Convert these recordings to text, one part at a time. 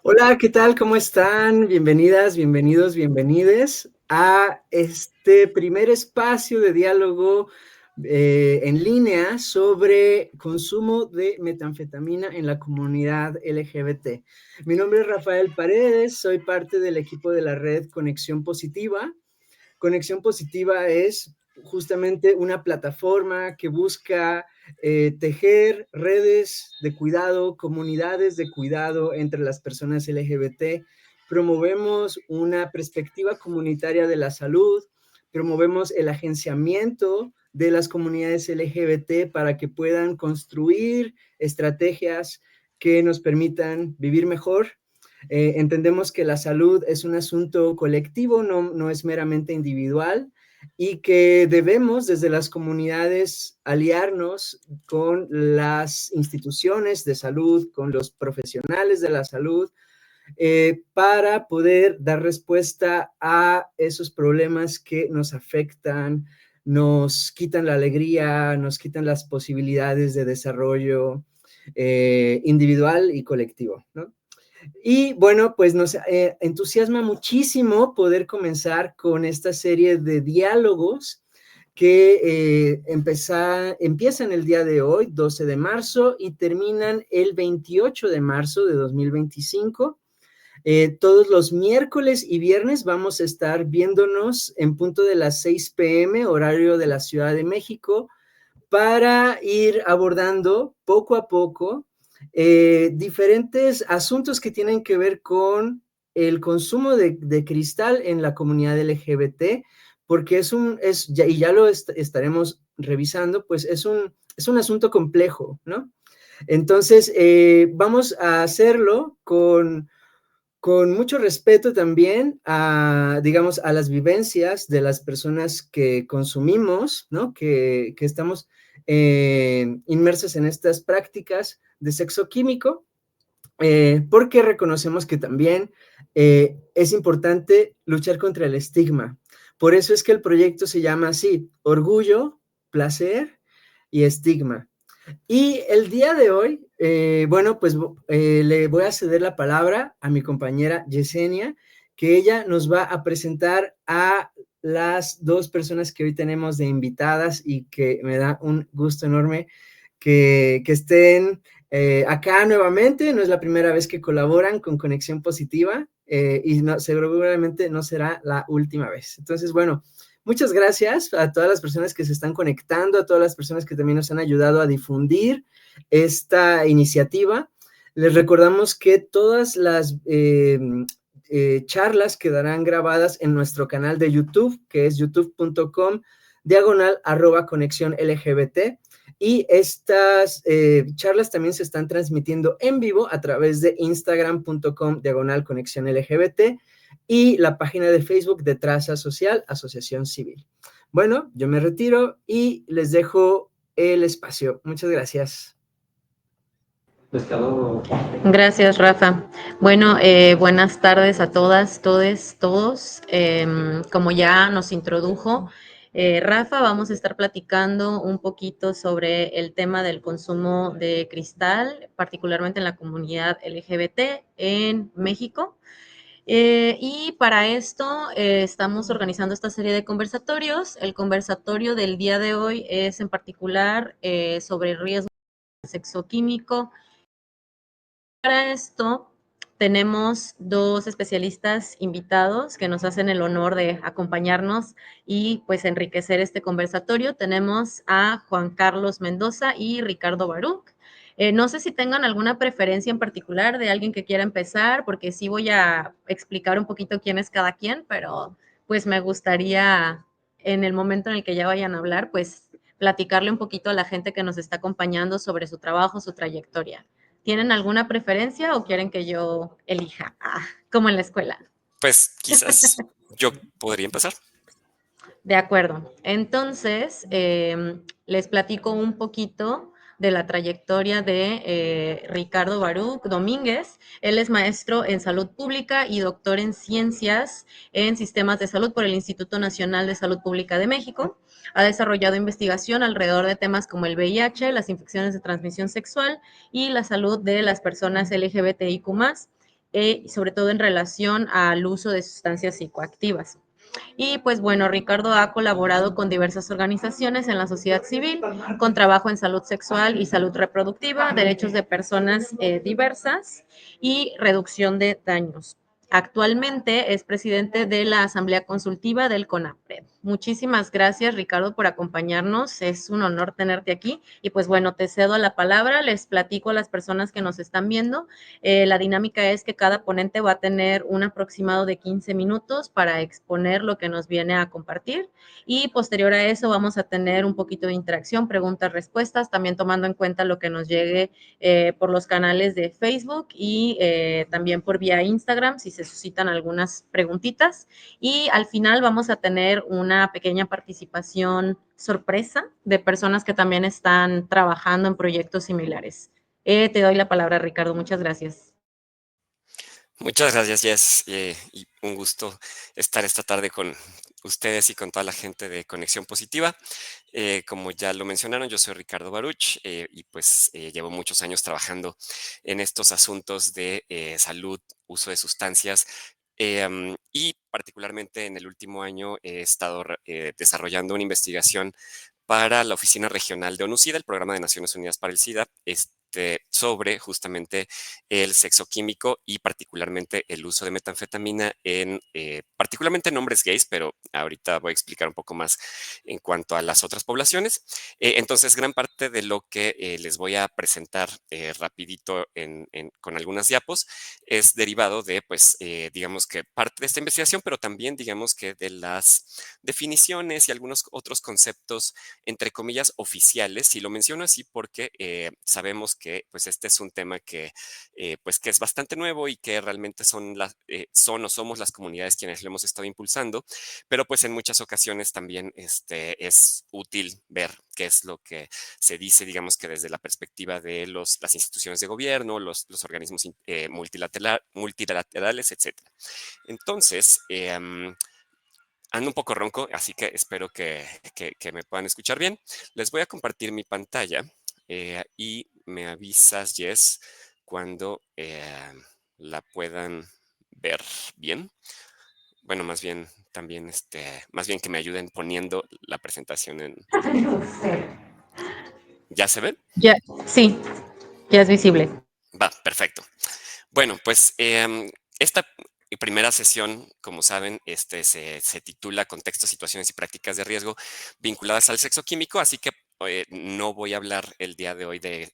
Hola, ¿qué tal? ¿Cómo están? Bienvenidas, bienvenidos, bienvenides a este primer espacio de diálogo en línea sobre consumo de metanfetamina en la comunidad LGBT. Mi nombre es Rafael Paredes, soy parte del equipo de la red Conexión Positiva. Conexión Positiva es justamente una plataforma que busca tejer redes de cuidado, comunidades de cuidado entre las personas LGBT. Promovemos una perspectiva comunitaria de la salud, promovemos el agenciamiento de las comunidades LGBT para que puedan construir estrategias que nos permitan vivir mejor. Entendemos que la salud es un asunto colectivo, no es meramente individual, y que debemos desde las comunidades aliarnos con las instituciones de salud, con los profesionales de la salud, para poder dar respuesta a esos problemas que nos afectan, nos quitan la alegría, nos quitan las posibilidades de desarrollo individual y colectivo, ¿no? Y bueno, pues nos entusiasma muchísimo poder comenzar con esta serie de diálogos que empiezan el día de hoy, 12 de marzo, y terminan el 28 de marzo de 2025. Todos los miércoles y viernes vamos a estar viéndonos en punto de las 6 p.m., horario de la Ciudad de México, para ir abordando poco a poco diferentes asuntos que tienen que ver con el consumo de cristal en la comunidad LGBT, porque y ya lo estaremos revisando, pues es un asunto complejo, ¿no? Entonces, vamos a hacerlo con mucho respeto también a, digamos, a las vivencias de las personas que consumimos, ¿no? Que estamos inmersos en estas prácticas de sexo químico, porque reconocemos que también es importante luchar contra el estigma. Por eso es que el proyecto se llama así: orgullo, placer y estigma. Y el día de hoy, bueno, pues le voy a ceder la palabra a mi compañera Yesenia, que ella nos va a presentar a las dos personas que hoy tenemos de invitadas y que me da un gusto enorme que estén acá nuevamente. No es la primera vez que colaboran con Conexión Positiva, y no, seguramente no será la última vez. Entonces, bueno, muchas gracias a todas las personas que se están conectando, a todas las personas que también nos han ayudado a difundir esta iniciativa. Les recordamos que todas las charlas quedarán grabadas en nuestro canal de YouTube, que es youtube.com/conexión LGBT. Y estas charlas también se están transmitiendo en vivo a través de instagram.com/conexión LGBT y la página de Facebook de Traza Social, Asociación Civil. Bueno, yo me retiro y les dejo el espacio. Muchas gracias. Gracias, Rafa. Bueno, buenas tardes a todas, todes, todos. Como ya nos introdujo Rafa, vamos a estar platicando un poquito sobre el tema del consumo de cristal, particularmente en la comunidad LGBT en México. Y para esto estamos organizando esta serie de conversatorios. El conversatorio del día de hoy es en particular sobre el riesgo del sexo químico. Para esto tenemos dos especialistas invitados que nos hacen el honor de acompañarnos y pues enriquecer este conversatorio. Tenemos a Juan Carlos Mendoza y Ricardo Baruch. No sé si tengan alguna preferencia en particular de alguien que quiera empezar, porque sí voy a explicar un poquito quién es cada quien, pero pues me gustaría en el momento en el que ya vayan a hablar, pues platicarle un poquito a la gente que nos está acompañando sobre su trabajo, su trayectoria. ¿Tienen alguna preferencia o quieren que yo elija? Como en la escuela. Pues quizás yo podría empezar. De acuerdo. Entonces, les platico un poquito de la trayectoria de Ricardo Baruch Domínguez. Él es maestro en salud pública y doctor en ciencias en sistemas de salud por el Instituto Nacional de Salud Pública de México. Ha desarrollado investigación alrededor de temas como el VIH, las infecciones de transmisión sexual y la salud de las personas LGBTIQ+. sobre todo en relación al uso de sustancias psicoactivas. Y pues bueno, Ricardo ha colaborado con diversas organizaciones en la sociedad civil, con trabajo en salud sexual y salud reproductiva, derechos de personas diversas y reducción de daños. Actualmente es presidente de la Asamblea Consultiva del CONAPRED. Muchísimas gracias, Ricardo, por acompañarnos. Es un honor tenerte aquí. Y pues bueno, te cedo la palabra. Les platico a las personas que nos están viendo. La dinámica es que cada ponente va a tener un aproximado de 15 minutos para exponer lo que nos viene a compartir. Y posterior a eso vamos a tener un poquito de interacción, preguntas, respuestas, también tomando en cuenta lo que nos llegue por los canales de Facebook y también por vía Instagram, si se suscitan algunas preguntitas. Y al final vamos a tener una pequeña participación sorpresa de personas que también están trabajando en proyectos similares. Te doy la palabra, Ricardo. Muchas gracias. Muchas gracias, Jess, y un gusto estar esta tarde con ustedes y con toda la gente de Conexión Positiva. Como ya lo mencionaron, yo soy Ricardo Baruch y pues llevo muchos años trabajando en estos asuntos de salud, uso de sustancias y particularmente en el último año he estado desarrollando una investigación para la Oficina Regional de ONUCIDA, el Programa de Naciones Unidas para el SIDA, sobre justamente el sexo químico y particularmente el uso de metanfetamina en particularmente en hombres gays, pero ahorita voy a explicar un poco más en cuanto a las otras poblaciones. Entonces, gran parte de lo que les voy a presentar rapidito con algunas diapos es derivado de, pues, digamos que parte de esta investigación, pero también digamos que de las definiciones y algunos otros conceptos entre comillas, oficiales. Y lo menciono así porque sabemos que pues este es un tema pues, que es bastante nuevo y que realmente son o somos las comunidades quienes lo hemos estado impulsando, pero pues en muchas ocasiones también es útil ver qué es lo que se dice, digamos que desde la perspectiva de las instituciones de gobierno, los organismos multilaterales, etcétera. Entonces, ando un poco ronco, así que espero que me puedan escuchar bien. Les voy a compartir mi pantalla y me avisas, Jess, cuando la puedan ver bien. Bueno, más bien también, más bien que me ayuden poniendo la presentación en... ¿Ya se ven? Ya, sí, ya es visible. Va, perfecto. Bueno, pues esta primera sesión, como saben, se titula Contextos, situaciones y prácticas de riesgo vinculadas al sexo químico, así que no voy a hablar el día de hoy de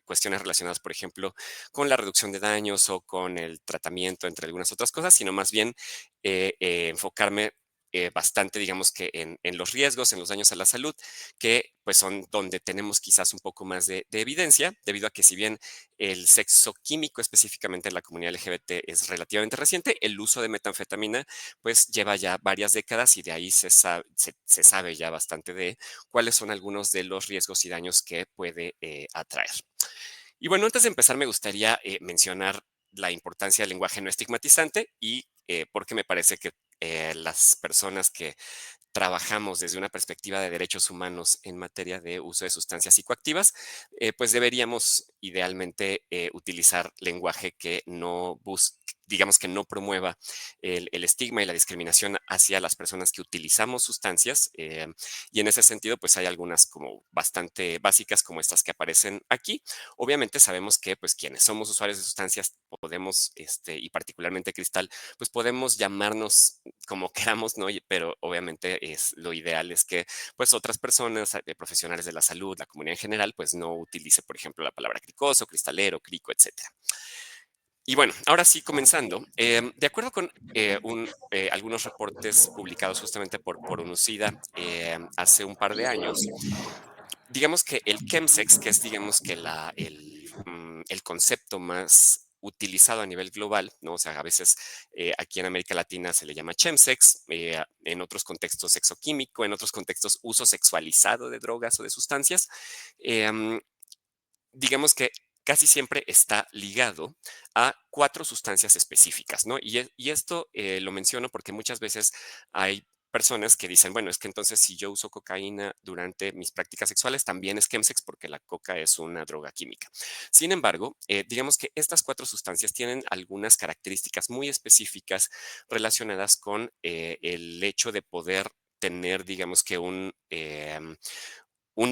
cuestiones relacionadas, por ejemplo, con la reducción de daños o con el tratamiento, entre algunas otras cosas, sino más bien enfocarme bastante, digamos que en los riesgos, en los daños a la salud, que pues son donde tenemos quizás un poco más de evidencia, debido a que si bien el sexo químico, específicamente en la comunidad LGBT, es relativamente reciente. El uso de metanfetamina, pues lleva ya varias décadas y de ahí se sabe ya bastante de cuáles son algunos de los riesgos y daños que puede atraer. Y bueno, antes de empezar, me gustaría mencionar la importancia del lenguaje no estigmatizante y porque me parece que las personas que trabajamos desde una perspectiva de derechos humanos en materia de uso de sustancias psicoactivas, pues deberíamos idealmente utilizar lenguaje que no busque, digamos que no promueva el estigma y la discriminación hacia las personas que utilizamos sustancias. Y en ese sentido, pues hay algunas como bastante básicas como estas que aparecen aquí. Obviamente sabemos que pues quienes somos usuarios de sustancias podemos, y particularmente cristal, pues podemos llamarnos como queramos, ¿no? Pero obviamente lo ideal es que pues otras personas, profesionales de la salud, la comunidad en general, pues no utilice, por ejemplo, la palabra cricoso, cristalero, crico, etcétera. Y bueno, ahora sí, comenzando, de acuerdo con algunos reportes publicados justamente por UNUCIDA hace un par de años, digamos que el chemsex, que es digamos que el concepto más utilizado a nivel global, ¿no? O sea, a veces aquí en América Latina se le llama chemsex, en otros contextos sexo químico, en otros contextos uso sexualizado de drogas o de sustancias. Digamos que casi siempre está ligado a 4 sustancias específicas, ¿no? Y esto lo menciono porque muchas veces hay personas que dicen, bueno, es que entonces si yo uso cocaína durante mis prácticas sexuales, también es chemsex porque la coca es una droga química. Sin embargo, digamos que estas 4 sustancias tienen algunas características muy específicas relacionadas con el hecho de poder tener, digamos que un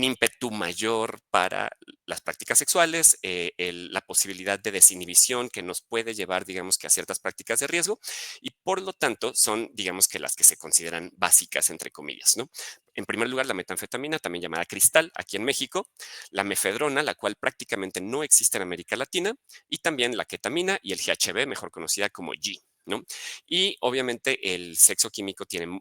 ímpetu mayor para las prácticas sexuales, la posibilidad de desinhibición que nos puede llevar, digamos que a ciertas prácticas de riesgo y por lo tanto son, digamos que las que se consideran básicas, entre comillas, ¿no? En primer lugar, la metanfetamina, también llamada cristal, aquí en México, la mefedrona, la cual prácticamente no existe en América Latina, y también la ketamina y el GHB, mejor conocida como G. ¿No? Y obviamente el sexo químico tiene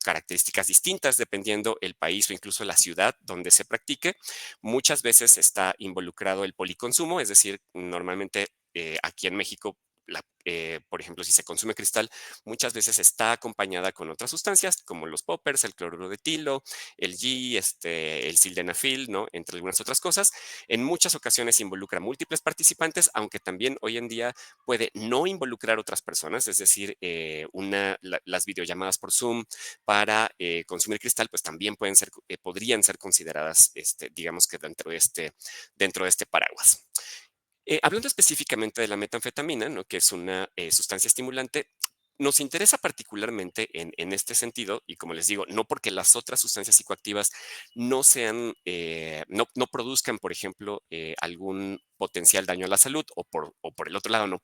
características distintas dependiendo el país o incluso la ciudad donde se practique. Muchas veces está involucrado el policonsumo, es decir, normalmente aquí en México, por ejemplo, si se consume cristal, muchas veces está acompañada con otras sustancias como los poppers, el cloruro de etilo, el G, el sildenafil, ¿no? Entre algunas otras cosas. En muchas ocasiones involucra múltiples participantes, aunque también hoy en día puede no involucrar otras personas, es decir, las videollamadas por Zoom para consumir cristal, pues también podrían ser consideradas, digamos que dentro de este paraguas. Hablando específicamente de la metanfetamina, ¿no? Que es una sustancia estimulante, nos interesa particularmente en este sentido, y como les digo, no porque las otras sustancias psicoactivas no produzcan, por ejemplo, algún potencial daño a la salud, o por el otro lado, no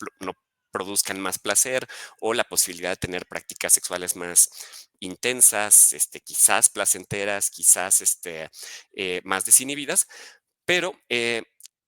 produzcan más placer o la posibilidad de tener prácticas sexuales más intensas, quizás placenteras, quizás más desinhibidas, pero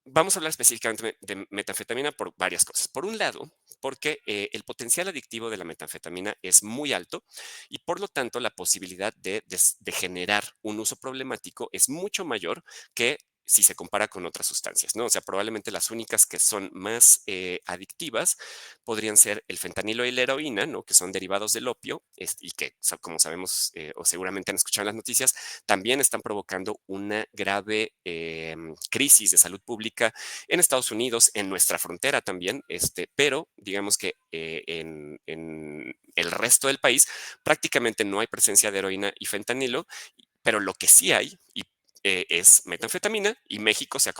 vamos a hablar específicamente de metanfetamina por varias cosas. Por un lado, porque el potencial adictivo de la metanfetamina es muy alto y por lo tanto la posibilidad de generar un uso problemático es mucho mayor que si se compara con otras sustancias, ¿no? O sea, probablemente las únicas que son más adictivas podrían ser el fentanilo y la heroína, ¿no? Que son derivados del opio y que, como sabemos o seguramente han escuchado en las noticias, también están provocando una grave crisis de salud pública en Estados Unidos, en nuestra frontera también, pero digamos que en el resto del país prácticamente no hay presencia de heroína y fentanilo, pero lo que sí hay es metanfetamina y México se ha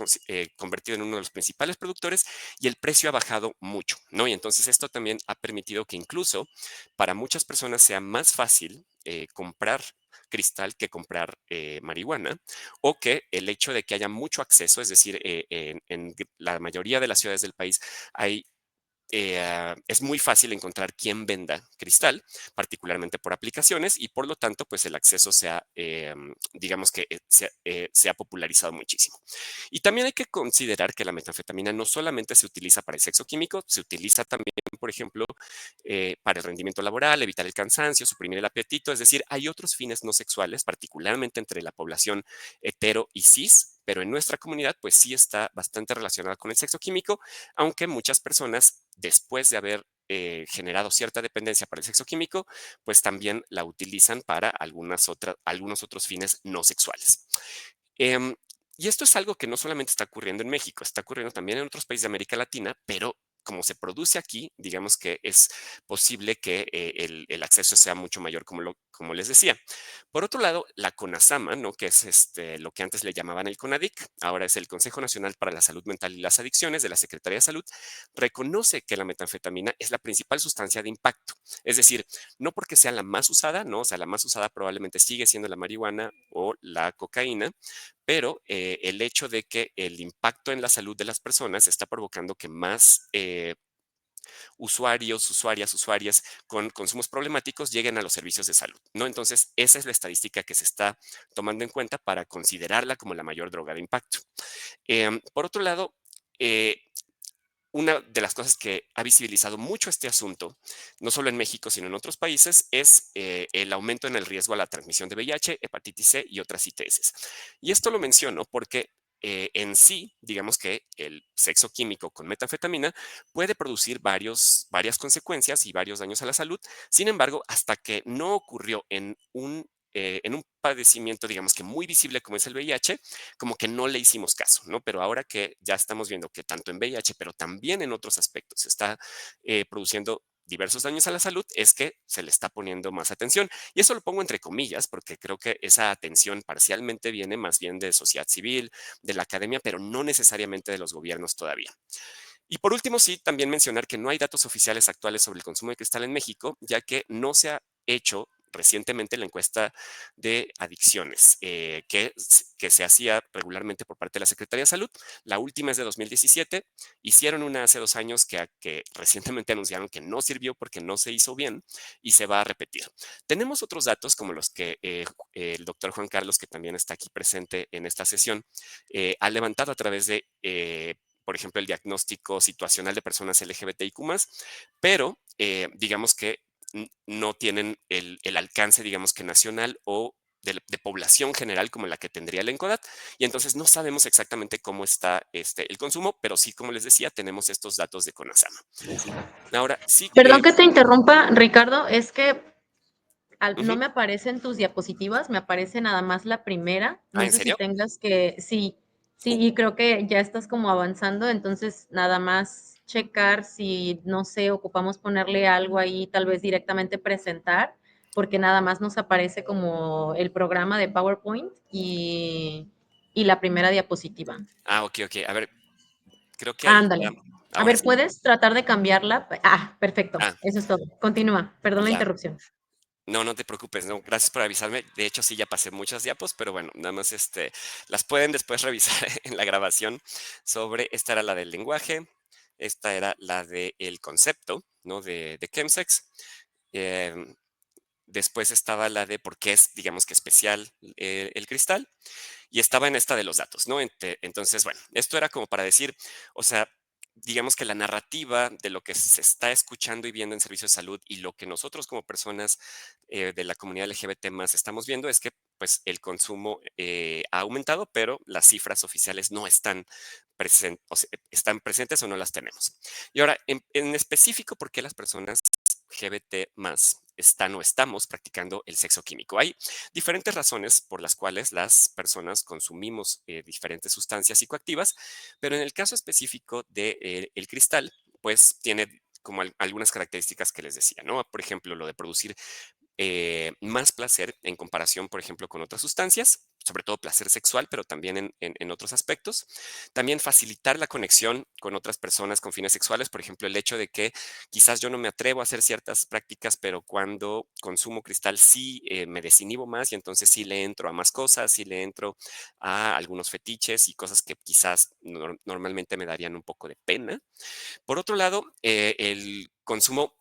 convertido en uno de los principales productores y el precio ha bajado mucho, ¿no? Y entonces esto también ha permitido que incluso para muchas personas sea más fácil comprar cristal que comprar marihuana o que el hecho de que haya mucho acceso, es decir, en la mayoría de las ciudades del país hay es muy fácil encontrar quién venda cristal, particularmente por aplicaciones, y por lo tanto, pues el acceso digamos que se ha popularizado muchísimo. Y también hay que considerar que la metanfetamina no solamente se utiliza para el sexo químico, se utiliza también, por ejemplo, para el rendimiento laboral, evitar el cansancio, suprimir el apetito, es decir, hay otros fines no sexuales, particularmente entre la población hetero y cis, pero en nuestra comunidad, pues sí está bastante relacionada con el sexo químico, aunque muchas personas, después de haber generado cierta dependencia para el sexo químico, pues también la utilizan para algunos otros fines no sexuales. Em, y esto es algo que no solamente está ocurriendo en México, está ocurriendo también en otros países de América Latina, pero como se produce aquí, digamos que es posible que el acceso sea mucho mayor, como les decía. Por otro lado, la CONASAMA, ¿no? Que es lo que antes le llamaban el CONADIC, ahora es el Consejo Nacional para la Salud Mental y las Adicciones de la Secretaría de Salud, reconoce que la metanfetamina es la principal sustancia de impacto. Es decir, no porque sea la más usada, ¿no? O sea, la más usada probablemente sigue siendo la marihuana o la cocaína, pero el hecho de que el impacto en la salud de las personas está provocando que más usuarios, usuarias con consumos problemáticos lleguen a los servicios de salud, ¿no? Entonces, esa es la estadística que se está tomando en cuenta para considerarla como la mayor droga de impacto. Por otro lado, eh, una de las cosas que ha visibilizado mucho este asunto, no solo en México, sino en otros países, es el aumento en el riesgo a la transmisión de VIH, hepatitis C y otras ITS. Y esto lo menciono porque en sí, digamos que el sexo químico con metanfetamina puede producir varias consecuencias y varios daños a la salud. Sin embargo, hasta que no ocurrió en un padecimiento, digamos que muy visible como es el VIH, como que no le hicimos caso, ¿no? Pero ahora que ya estamos viendo que tanto en VIH, pero también en otros aspectos, se está produciendo diversos daños a la salud, es que se le está poniendo más atención. Y eso lo pongo entre comillas, porque creo que esa atención parcialmente viene más bien de sociedad civil, de la academia, pero no necesariamente de los gobiernos todavía. Y por último, sí, también mencionar que no hay datos oficiales actuales sobre el consumo de cristal en México, ya que no se ha hecho recientemente la encuesta de adicciones que se hacía regularmente por parte de la Secretaría de Salud. La última es de 2017. Hicieron una hace 2 años que recientemente anunciaron que no sirvió porque no se hizo bien y se va a repetir. Tenemos otros datos como los que el doctor Juan Carlos, que también está aquí presente en esta sesión, ha levantado a través de por ejemplo, el diagnóstico situacional de personas LGBTIQ+, pero digamos que no tienen el alcance, digamos que nacional o de población general como la que tendría el ENCODAT, y entonces no sabemos exactamente cómo está el consumo, pero sí, como les decía, tenemos estos datos de CONASAMA. Ahora, sí. Perdón que te interrumpa, Ricardo, es que no Ujú. me aparecen tus diapositivas, me aparece nada más la primera. Ah, No ¿en sé si serio? tengas que, sí, sí, y creo que ya estás como avanzando, entonces nada más checar si, no sé, ocupamos ponerle algo ahí, tal vez directamente presentar, porque nada más nos aparece como el programa de PowerPoint y la primera diapositiva. Ah, ok, ok. A ver, creo que ahí Ándale. está. A Ahora ver, sí. ¿puedes tratar de cambiarla? Ah, perfecto. Ah, Eso es todo. Continúa. Perdón la ya. interrupción. No, no te preocupes, no, gracias por avisarme. De hecho, sí, ya pasé muchas diapos, pero bueno, nada más las pueden después revisar en la grabación sobre, esta era la del lenguaje, esta era la del concepto, ¿no? De chemsex. em, Después estaba la de por qué es, digamos que especial el cristal, y estaba en esta de los datos, ¿no? Entonces, bueno, esto era como para decir, o sea, digamos que la narrativa de lo que se está escuchando y viendo en servicios de salud y lo que nosotros como personas de la comunidad LGBT más estamos viendo es que pues el consumo ha aumentado, pero las cifras oficiales no están, o sea, están presentes o no las tenemos. Y ahora, en específico, ¿por qué las personas LGBT más están o estamos practicando el sexo químico? Hay diferentes razones por las cuales las personas consumimos diferentes sustancias psicoactivas, pero en el caso específico del el cristal, pues tiene como algunas características que les decía, ¿no? Por ejemplo, lo de producir más placer en comparación, por ejemplo, con otras sustancias, sobre todo placer sexual, pero también en otros aspectos. También facilitar la conexión con otras personas con fines sexuales, por ejemplo, el hecho de que quizás yo no me atrevo a hacer ciertas prácticas, pero cuando consumo cristal sí me desinhibo más y entonces sí le entro a más cosas, sí le entro a algunos fetiches y cosas que quizás normalmente me darían un poco de pena. Por otro lado, el consumo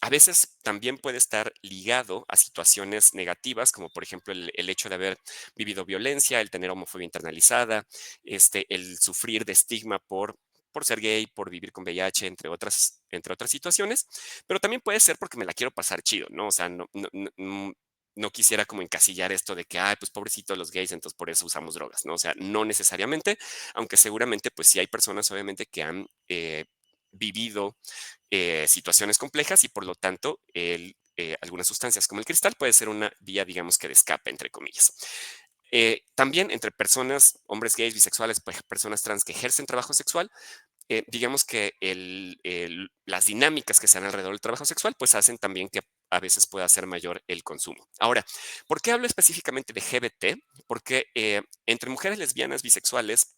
a veces también puede estar ligado a situaciones negativas, como por ejemplo el hecho de haber vivido violencia, el tener homofobia internalizada, el sufrir de estigma por ser gay, por vivir con VIH, entre otras situaciones, pero también puede ser porque me la quiero pasar chido, ¿no? O sea, no quisiera como encasillar esto de que, ay, pues pobrecitos los gays, entonces por eso usamos drogas, ¿no? O sea, no necesariamente, aunque seguramente pues sí hay personas obviamente que han vivido situaciones complejas y por lo tanto algunas sustancias como el cristal puede ser una vía, digamos que de escape, entre comillas. También entre personas, hombres gays, bisexuales, personas trans que ejercen trabajo sexual, digamos que las dinámicas que se dan alrededor del trabajo sexual, pues hacen también que a veces pueda ser mayor el consumo. Ahora, ¿por qué hablo específicamente de GBT? Porque entre mujeres lesbianas, bisexuales,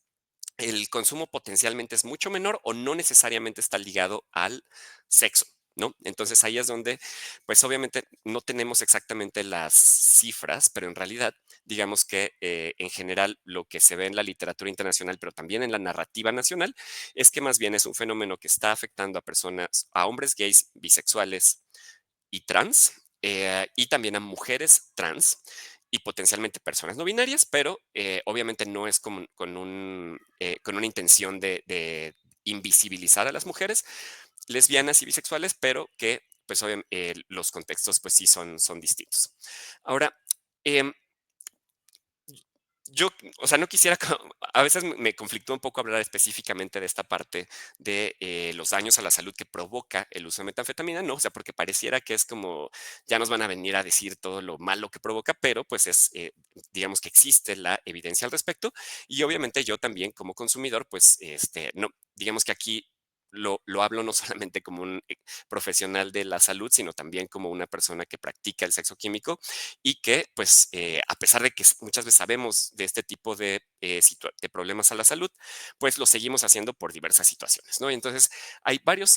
el consumo potencialmente es mucho menor o no necesariamente está ligado al sexo, ¿no? Entonces ahí es donde, pues obviamente no tenemos exactamente las cifras, pero en realidad, digamos que en general lo que se ve en la literatura internacional, pero también en la narrativa nacional, es que más bien es un fenómeno que está afectando a personas, a hombres gays, bisexuales y trans, y también a mujeres trans y potencialmente personas no binarias, pero obviamente no es con una intención de invisibilizar a las mujeres lesbianas y bisexuales, pero que pues obviamente los contextos pues sí son distintos. Ahora, em, yo, o sea, no quisiera, a veces me conflictúa un poco hablar específicamente de esta parte de los daños a la salud que provoca el uso de metanfetamina, ¿no? O sea, porque pareciera que es como, ya nos van a venir a decir todo lo malo que provoca, pero pues digamos que existe la evidencia al respecto y obviamente yo también como consumidor, pues, no, digamos que aquí lo hablo no solamente como un profesional de la salud, sino también como una persona que practica el sexo químico y que, pues, a pesar de que muchas veces sabemos de este tipo de problemas a la salud, pues lo seguimos haciendo por diversas situaciones, ¿no? Y entonces hay varios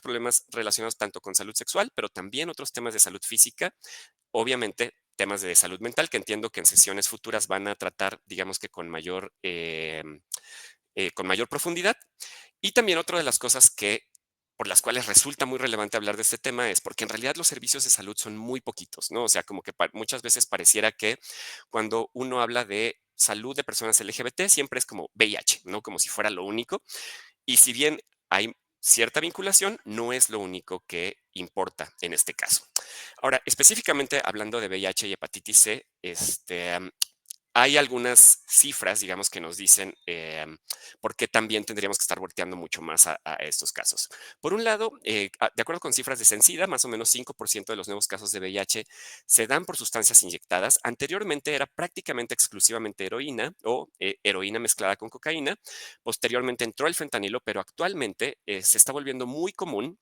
problemas relacionados tanto con salud sexual, pero también otros temas de salud física, obviamente temas de salud mental que entiendo que en sesiones futuras van a tratar, digamos que con mayor profundidad. Y también otra de las cosas por las cuales resulta muy relevante hablar de este tema es porque en realidad los servicios de salud son muy poquitos, ¿no? O sea, como que muchas veces pareciera que cuando uno habla de salud de personas LGBT siempre es como VIH, ¿no? Como si fuera lo único. Y si bien hay cierta vinculación, no es lo único que importa en este caso. Ahora, específicamente hablando de VIH y hepatitis C, hay algunas cifras, digamos, que nos dicen por qué también tendríamos que estar volteando mucho más a estos casos. Por un lado, de acuerdo con cifras de Censida, más o menos 5% de los nuevos casos de VIH se dan por sustancias inyectadas. Anteriormente era prácticamente exclusivamente heroína o heroína mezclada con cocaína. Posteriormente entró el fentanilo, pero actualmente se está volviendo muy común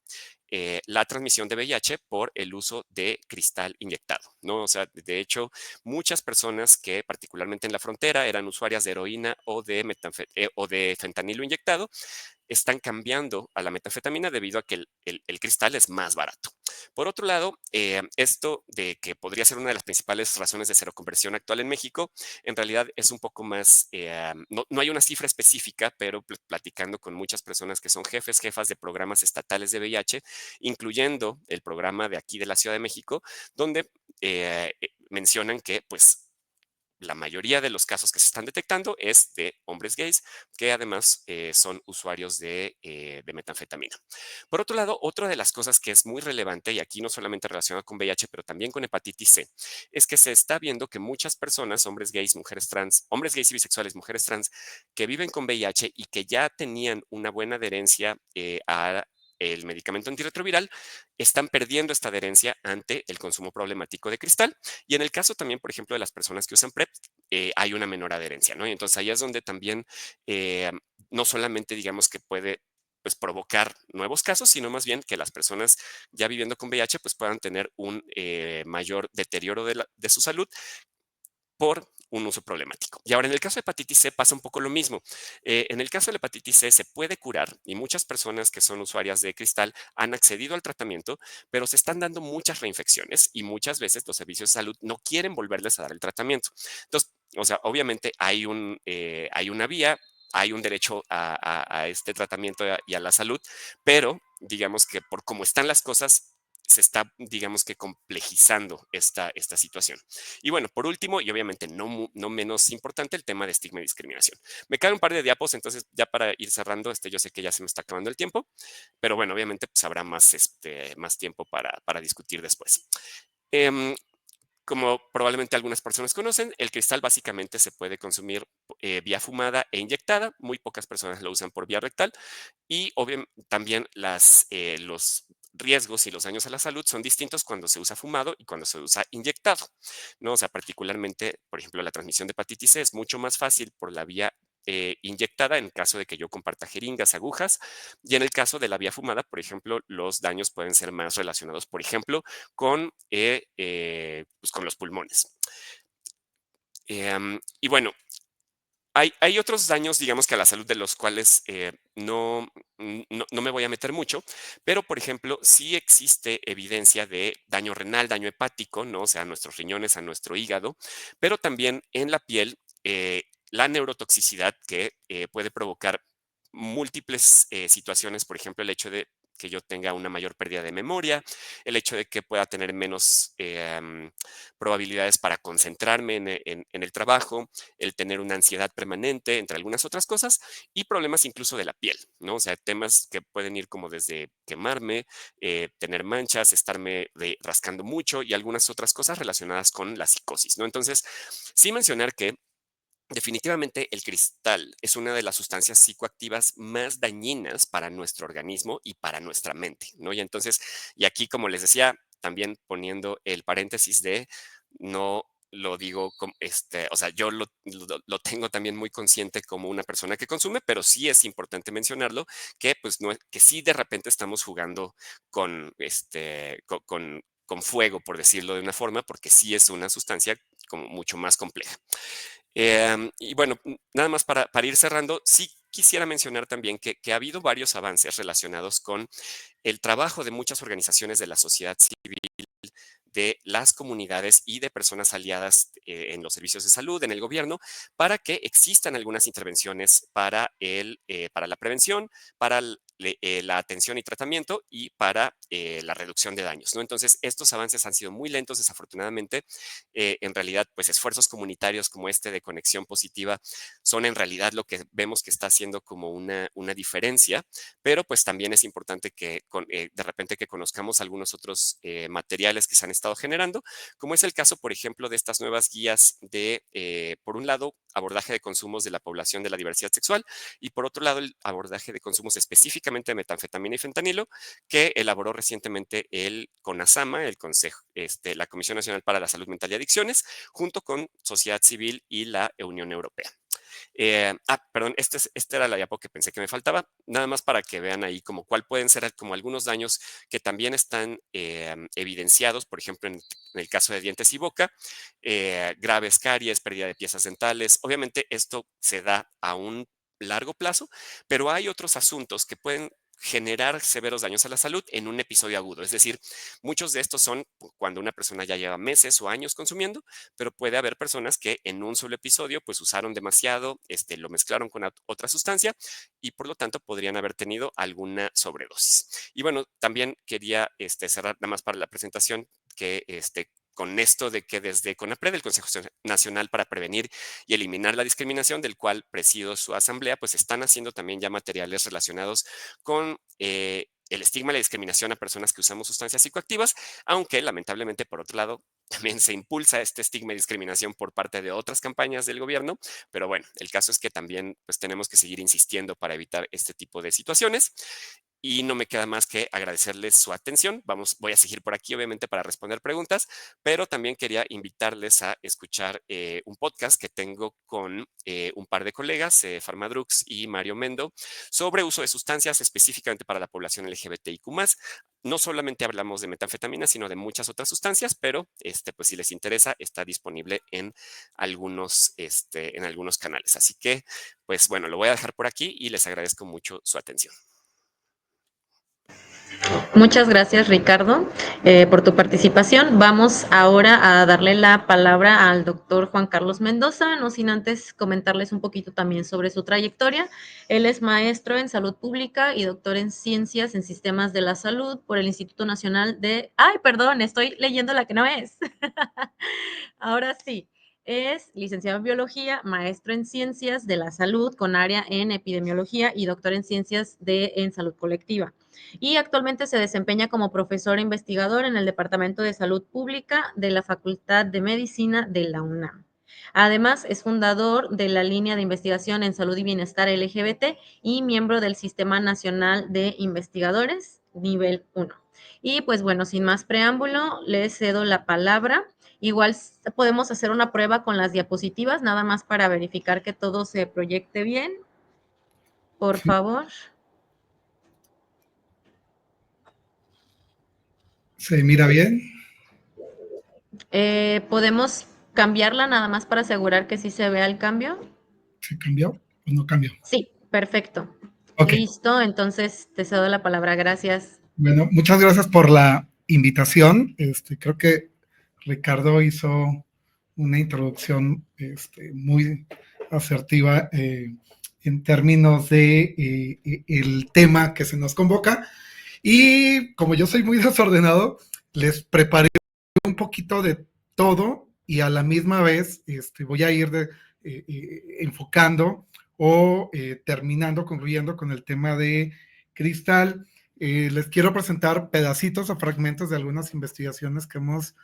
la transmisión de VIH por el uso de cristal inyectado, ¿no? O sea, de hecho, muchas personas que particularmente en la frontera eran usuarias de heroína o de fentanilo inyectado, están cambiando a la metanfetamina debido a que el cristal es más barato. Por otro lado, esto de que podría ser una de las principales razones de seroconversión actual en México, en realidad es un poco más, no hay una cifra específica, pero platicando con muchas personas que son jefas de programas estatales de VIH, incluyendo el programa de aquí de la Ciudad de México, donde mencionan que pues la mayoría de los casos que se están detectando es de hombres gays que además son usuarios de metanfetamina. Por otro lado, otra de las cosas que es muy relevante, y aquí no solamente relacionada con VIH, pero también con hepatitis C, es que se está viendo que muchas personas, hombres gays, mujeres trans, hombres gays y bisexuales, mujeres trans, que viven con VIH y que ya tenían una buena adherencia a el medicamento antirretroviral, están perdiendo esta adherencia ante el consumo problemático de cristal. Y en el caso también, por ejemplo, de las personas que usan PrEP, hay una menor adherencia, ¿no? Y entonces ahí es donde también eh, no solamente digamos que puede pues provocar nuevos casos, sino más bien que las personas ya viviendo con VIH pues puedan tener un mayor deterioro de su salud por un uso problemático. Y ahora, en el caso de hepatitis C pasa un poco lo mismo. En el caso de la hepatitis C se puede curar y muchas personas que son usuarias de cristal han accedido al tratamiento, pero se están dando muchas reinfecciones y muchas veces los servicios de salud no quieren volverles a dar el tratamiento. Entonces, o sea, obviamente hay una vía, hay un derecho a este tratamiento y a la salud, pero digamos que por cómo están las cosas, se está, digamos que, complejizando esta situación. Y bueno, por último, y obviamente no menos importante, el tema de estigma y discriminación. Me quedan un par de diapos, entonces ya para ir cerrando, yo sé que ya se me está acabando el tiempo, pero bueno, obviamente pues habrá más tiempo para discutir después. Em, como probablemente algunas personas conocen, el cristal básicamente se puede consumir vía fumada e inyectada. Muy pocas personas lo usan por vía rectal. Y obviamente también los riesgos y los daños a la salud son distintos cuando se usa fumado y cuando se usa inyectado, ¿no? O sea, particularmente, por ejemplo, la transmisión de hepatitis C es mucho más fácil por la vía inyectada en caso de que yo comparta jeringas, agujas, y en el caso de la vía fumada, por ejemplo, los daños pueden ser más relacionados, por ejemplo, pues con los pulmones. Y bueno, hay otros daños, digamos que a la salud de los cuales no me voy a meter mucho, pero por ejemplo, sí existe evidencia de daño renal, daño hepático, ¿no? O sea, a nuestros riñones, a nuestro hígado, pero también en la piel, la neurotoxicidad que puede provocar múltiples situaciones, por ejemplo, el hecho de que yo tenga una mayor pérdida de memoria, el hecho de que pueda tener menos probabilidades para concentrarme en el trabajo, el tener una ansiedad permanente, entre algunas otras cosas, y problemas incluso de la piel, ¿no? O sea, temas que pueden ir como desde quemarme, tener manchas, estarme rascando mucho y algunas otras cosas relacionadas con la psicosis, ¿no? Entonces, sí mencionar que definitivamente el cristal es una de las sustancias psicoactivas más dañinas para nuestro organismo y para nuestra mente, ¿no? Y entonces, y aquí, como les decía, también poniendo el paréntesis de no lo digo, o sea, yo lo tengo también muy consciente como una persona que consume, pero sí es importante mencionarlo, que pues no, que sí de repente estamos jugando con, con fuego, por decirlo de una forma, porque sí es una sustancia como mucho más compleja. Y bueno, nada más para ir cerrando, sí quisiera mencionar también que ha habido varios avances relacionados con el trabajo de muchas organizaciones de la sociedad civil, de las comunidades y de personas aliadas en los servicios de salud, en el gobierno, para que existan algunas intervenciones para la prevención, para la atención y tratamiento y para la reducción de daños, ¿no? Entonces, estos avances han sido muy lentos, desafortunadamente. En realidad, pues esfuerzos comunitarios como este de conexión positiva son en realidad lo que vemos que está haciendo como una diferencia, pero pues también es importante que de repente que conozcamos algunos otros materiales que se han estado generando, como es el caso, por ejemplo, de estas nuevas guías de, por un lado, abordaje de consumos de la población de la diversidad sexual y por otro lado, el abordaje de consumos específicamente de metanfetamina y fentanilo que elaboró recientemente el CONASAMA, el Consejo, la Comisión Nacional para la Salud Mental y Adicciones, junto con sociedad civil y la Unión Europea. Perdón, esta era la diapo que pensé que me faltaba, nada más para que vean ahí como cuál pueden ser como algunos daños que también están evidenciados, por ejemplo, en el caso de dientes y boca, graves caries, pérdida de piezas dentales. Obviamente esto se da a un largo plazo, pero hay otros asuntos que pueden generar severos daños a la salud en un episodio agudo. Es decir, muchos de estos son cuando una persona ya lleva meses o años consumiendo, pero puede haber personas que en un solo episodio pues usaron demasiado, lo mezclaron con otra sustancia y por lo tanto podrían haber tenido alguna sobredosis. Y bueno, también quería cerrar nada más para la presentación que con esto de que desde CONAPRED, el Consejo Nacional para Prevenir y Eliminar la Discriminación, del cual presido su asamblea, pues están haciendo también ya materiales relacionados con el estigma y la discriminación a personas que usamos sustancias psicoactivas, aunque lamentablemente, por otro lado, también se impulsa este estigma y discriminación por parte de otras campañas del gobierno, pero bueno, el caso es que también pues tenemos que seguir insistiendo para evitar este tipo de situaciones. Y no me queda más que agradecerles su atención. Voy a seguir por aquí, obviamente, para responder preguntas, pero también quería invitarles a escuchar un podcast que tengo con un par de colegas, Farmadrux y Mario Mendo, sobre uso de sustancias específicamente para la población LGBTIQ+. No solamente hablamos de metanfetamina, sino de muchas otras sustancias, pero pues si les interesa, está disponible en algunos canales. Así que, pues bueno, lo voy a dejar por aquí y les agradezco mucho su atención. Muchas gracias, Ricardo, por tu participación. Vamos ahora a darle la palabra al doctor Juan Carlos Mendoza, no sin antes comentarles un poquito también sobre su trayectoria. Él es maestro en salud pública y doctor en ciencias en sistemas de la salud por el Instituto Nacional de... ¡Ay, perdón! Estoy leyendo la que no es. Ahora sí. Es licenciado en biología, maestro en ciencias de la salud con área en epidemiología y doctor en ciencias en salud colectiva. Y actualmente se desempeña como profesor e investigador en el Departamento de Salud Pública de la Facultad de Medicina de la UNAM. Además, es fundador de la línea de investigación en salud y bienestar LGBT y miembro del Sistema Nacional de Investigadores Nivel 1. Y pues bueno, sin más preámbulo, les cedo la palabra. Igual podemos hacer una prueba con las diapositivas, nada más para verificar que todo se proyecte bien. Por favor. ¿Se mira bien? ¿Podemos cambiarla nada más para asegurar que sí se vea el cambio? ¿Se cambió o no cambió? Sí, perfecto. Okay. Listo, entonces te cedo la palabra. Gracias. Bueno, muchas gracias por la invitación. Creo que Ricardo hizo una introducción muy asertiva en términos de el tema que se nos convoca. Y como yo soy muy desordenado, les preparé un poquito de todo y a la misma vez voy a ir enfocando o terminando, concluyendo con el tema de cristal. Les quiero presentar pedacitos o fragmentos de algunas investigaciones que hemos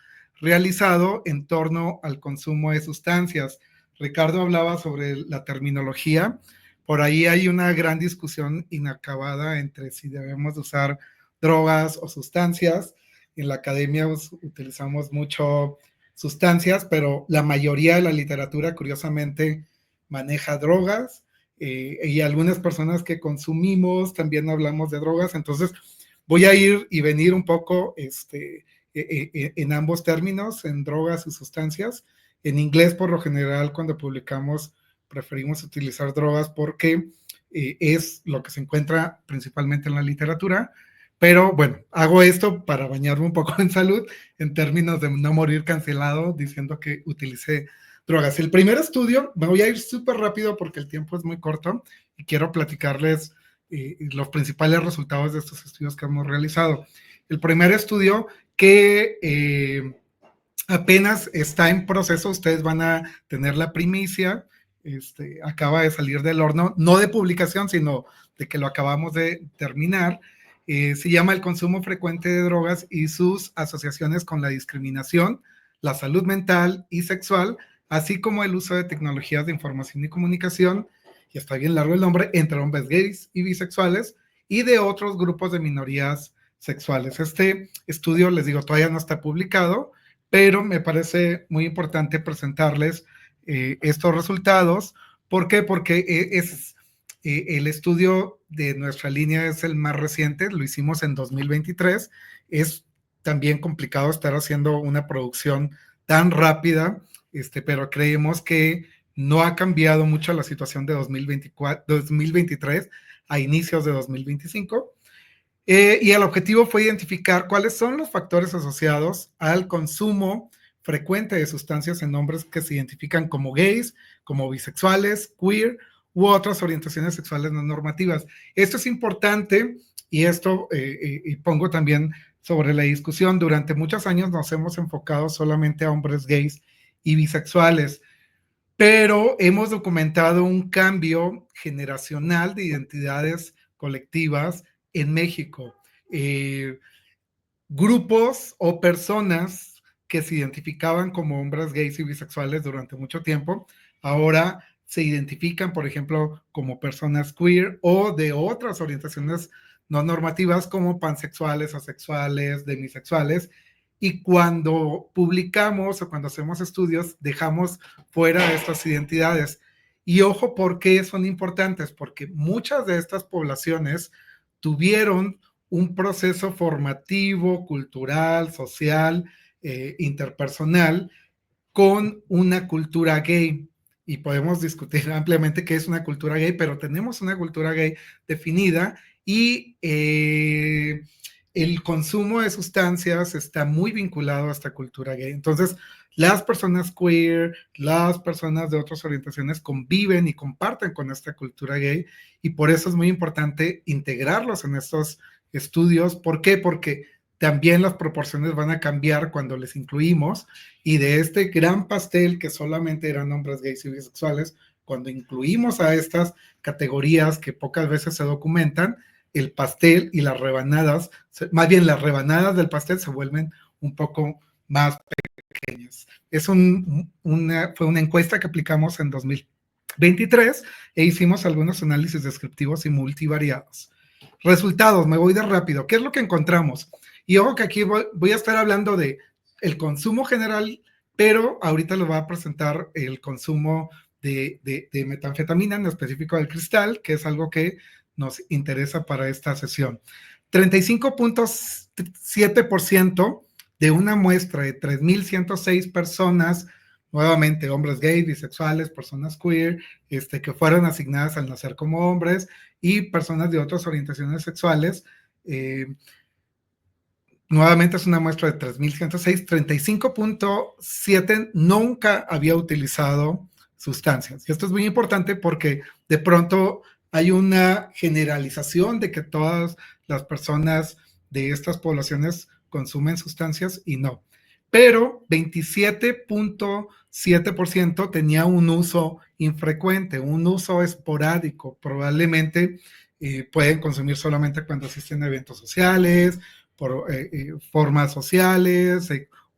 realizado en torno al consumo de sustancias. Ricardo hablaba sobre la terminología. Por ahí hay una gran discusión inacabada entre si debemos usar drogas o sustancias. En la academia utilizamos mucho sustancias, pero la mayoría de la literatura, curiosamente, maneja drogas, y algunas personas que consumimos también hablamos de drogas. Entonces voy a ir y venir un poco en ambos términos, en drogas y sustancias. En inglés, por lo general, cuando publicamos, preferimos utilizar drogas porque es lo que se encuentra principalmente en la literatura. Pero bueno, hago esto para bañarme un poco en salud, en términos de no morir cancelado diciendo que utilicé drogas. El primer estudio, me voy a ir súper rápido porque el tiempo es muy corto y quiero platicarles los principales resultados de estos estudios que hemos realizado. El primer estudio que apenas está en proceso, ustedes van a tener la primicia, acaba de salir del horno, no de publicación, sino de que lo acabamos de terminar. Se llama El consumo frecuente de drogas y sus asociaciones con la discriminación, la salud mental y sexual, así como el uso de tecnologías de información y comunicación, y está bien largo el nombre, entre hombres gays y bisexuales y de otros grupos de minorías sexuales. Este estudio, les digo, todavía no está publicado, pero me parece muy importante presentarles estos resultados. ¿Por qué? Porque el estudio de nuestra línea es el más reciente, lo hicimos en 2023. Es también complicado estar haciendo una producción tan rápida, pero creemos que no ha cambiado mucho la situación de 2023 a inicios de 2025. Y el objetivo fue identificar cuáles son los factores asociados al consumo frecuente de sustancias en hombres que se identifican como gays, como bisexuales, queer u otras orientaciones sexuales no normativas. Esto es importante y esto y pongo también sobre la discusión. Durante muchos años nos hemos enfocado solamente a hombres gays y bisexuales, pero hemos documentado un cambio generacional de identidades colectivas en México. Grupos o personas que se identificaban como hombres gays y bisexuales durante mucho tiempo, ahora se identifican, por ejemplo, como personas queer o de otras orientaciones no normativas como pansexuales, asexuales, demisexuales. Y cuando publicamos o cuando hacemos estudios, dejamos fuera de estas identidades. Y ojo, ¿por qué son importantes? Porque muchas de estas poblaciones tuvieron un proceso formativo, cultural, social, interpersonal, con una cultura gay. Y podemos discutir ampliamente qué es una cultura gay, pero tenemos una cultura gay definida y el consumo de sustancias está muy vinculado a esta cultura gay. Entonces, las personas queer, las personas de otras orientaciones conviven y comparten con esta cultura gay, y por eso es muy importante integrarlos en estos estudios. ¿Por qué? Porque también las proporciones van a cambiar cuando les incluimos, y de este gran pastel que solamente eran hombres gays y bisexuales, cuando incluimos a estas categorías que pocas veces se documentan, el pastel y las rebanadas, más bien las rebanadas del pastel se vuelven un poco más pequeñas. Fue una encuesta que aplicamos en 2023 e hicimos algunos análisis descriptivos y multivariados. Resultados, me voy de rápido. ¿Qué es lo que encontramos? Y ojo que aquí voy a estar hablando de el consumo general, pero ahorita les voy a presentar el consumo de metanfetamina, en específico del cristal, que es algo que nos interesa para esta sesión. 35.7% de una muestra de 3.106 personas, nuevamente hombres gays, bisexuales, personas queer, que fueron asignadas al nacer como hombres, y personas de otras orientaciones sexuales. Nuevamente es una muestra de 3.106, 35.7 nunca había utilizado sustancias. Y esto es muy importante porque de pronto hay una generalización de que todas las personas de estas poblaciones consumen sustancias, y no. Pero 27.7% tenía un uso infrecuente, un uso esporádico. Probablemente pueden consumir solamente cuando asisten a eventos sociales, por formas sociales,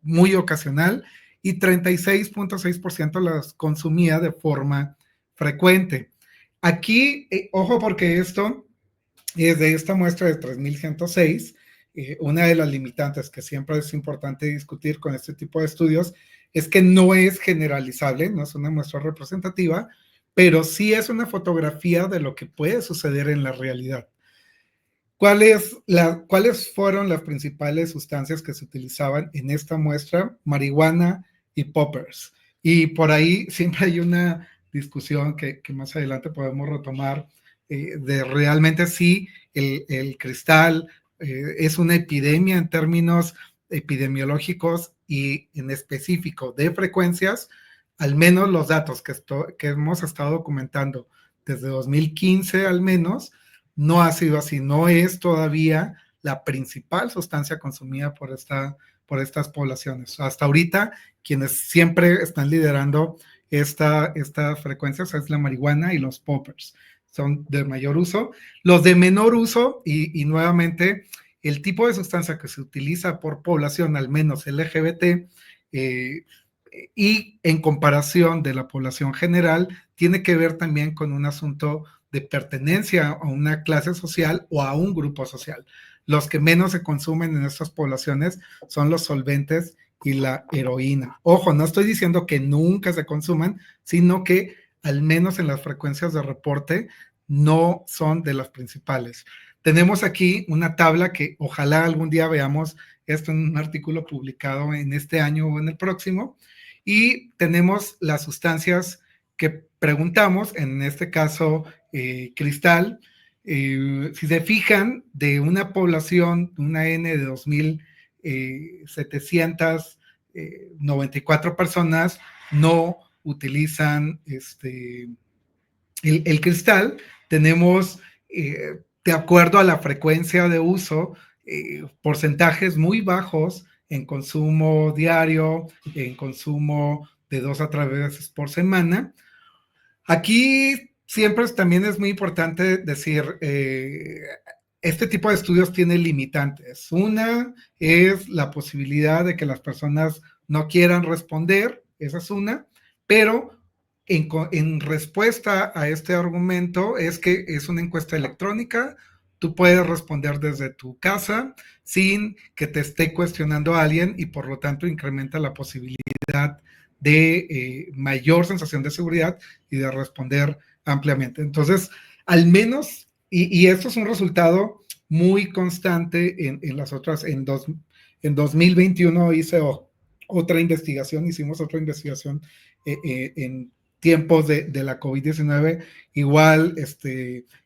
muy ocasional, y 36.6% las consumía de forma frecuente. Aquí, ojo, porque esto es de esta muestra de 3.106, una de las limitantes que siempre es importante discutir con este tipo de estudios es que no es generalizable, no es una muestra representativa, pero sí es una fotografía de lo que puede suceder en la realidad. ¿Cuáles fueron las principales sustancias que se utilizaban en esta muestra? Marihuana y poppers. Y por ahí siempre hay una discusión que más adelante podemos retomar de realmente si el cristal es una epidemia en términos epidemiológicos y en específico de frecuencias. Al menos los datos que hemos estado documentando desde 2015 al menos, no ha sido así, no es todavía la principal sustancia consumida por estas poblaciones. Hasta ahorita, quienes siempre están liderando estas frecuencias es la marihuana y los poppers, son de mayor uso. Los de menor uso, y nuevamente, el tipo de sustancia que se utiliza por población, al menos LGBT, y en comparación de la población general, tiene que ver también con un asunto de pertenencia a una clase social o a un grupo social. Los que menos se consumen en estas poblaciones son los solventes y la heroína. Ojo, no estoy diciendo que nunca se consuman, sino que al menos en las frecuencias de reporte no son de las principales. Tenemos aquí una tabla que ojalá algún día veamos esto en un artículo publicado en este año o en el próximo, y tenemos las sustancias que preguntamos, en este caso cristal. Si se fijan, de una población, una N de 2,794 personas no utilizan el cristal. Tenemos, de acuerdo a la frecuencia de uso, porcentajes muy bajos en consumo diario, en consumo de 2 a 3 veces por semana. Aquí siempre también es muy importante decir, este tipo de estudios tiene limitantes. Una es la posibilidad de que las personas no quieran responder, esa es una, pero en respuesta a este argumento es que es una encuesta electrónica, tú puedes responder desde tu casa sin que te esté cuestionando a alguien y por lo tanto incrementa la posibilidad de mayor sensación de seguridad y de responder ampliamente. Entonces, al menos, y esto es un resultado muy constante en las otras, en 2021 hicimos otra investigación en tiempos de la COVID-19, igual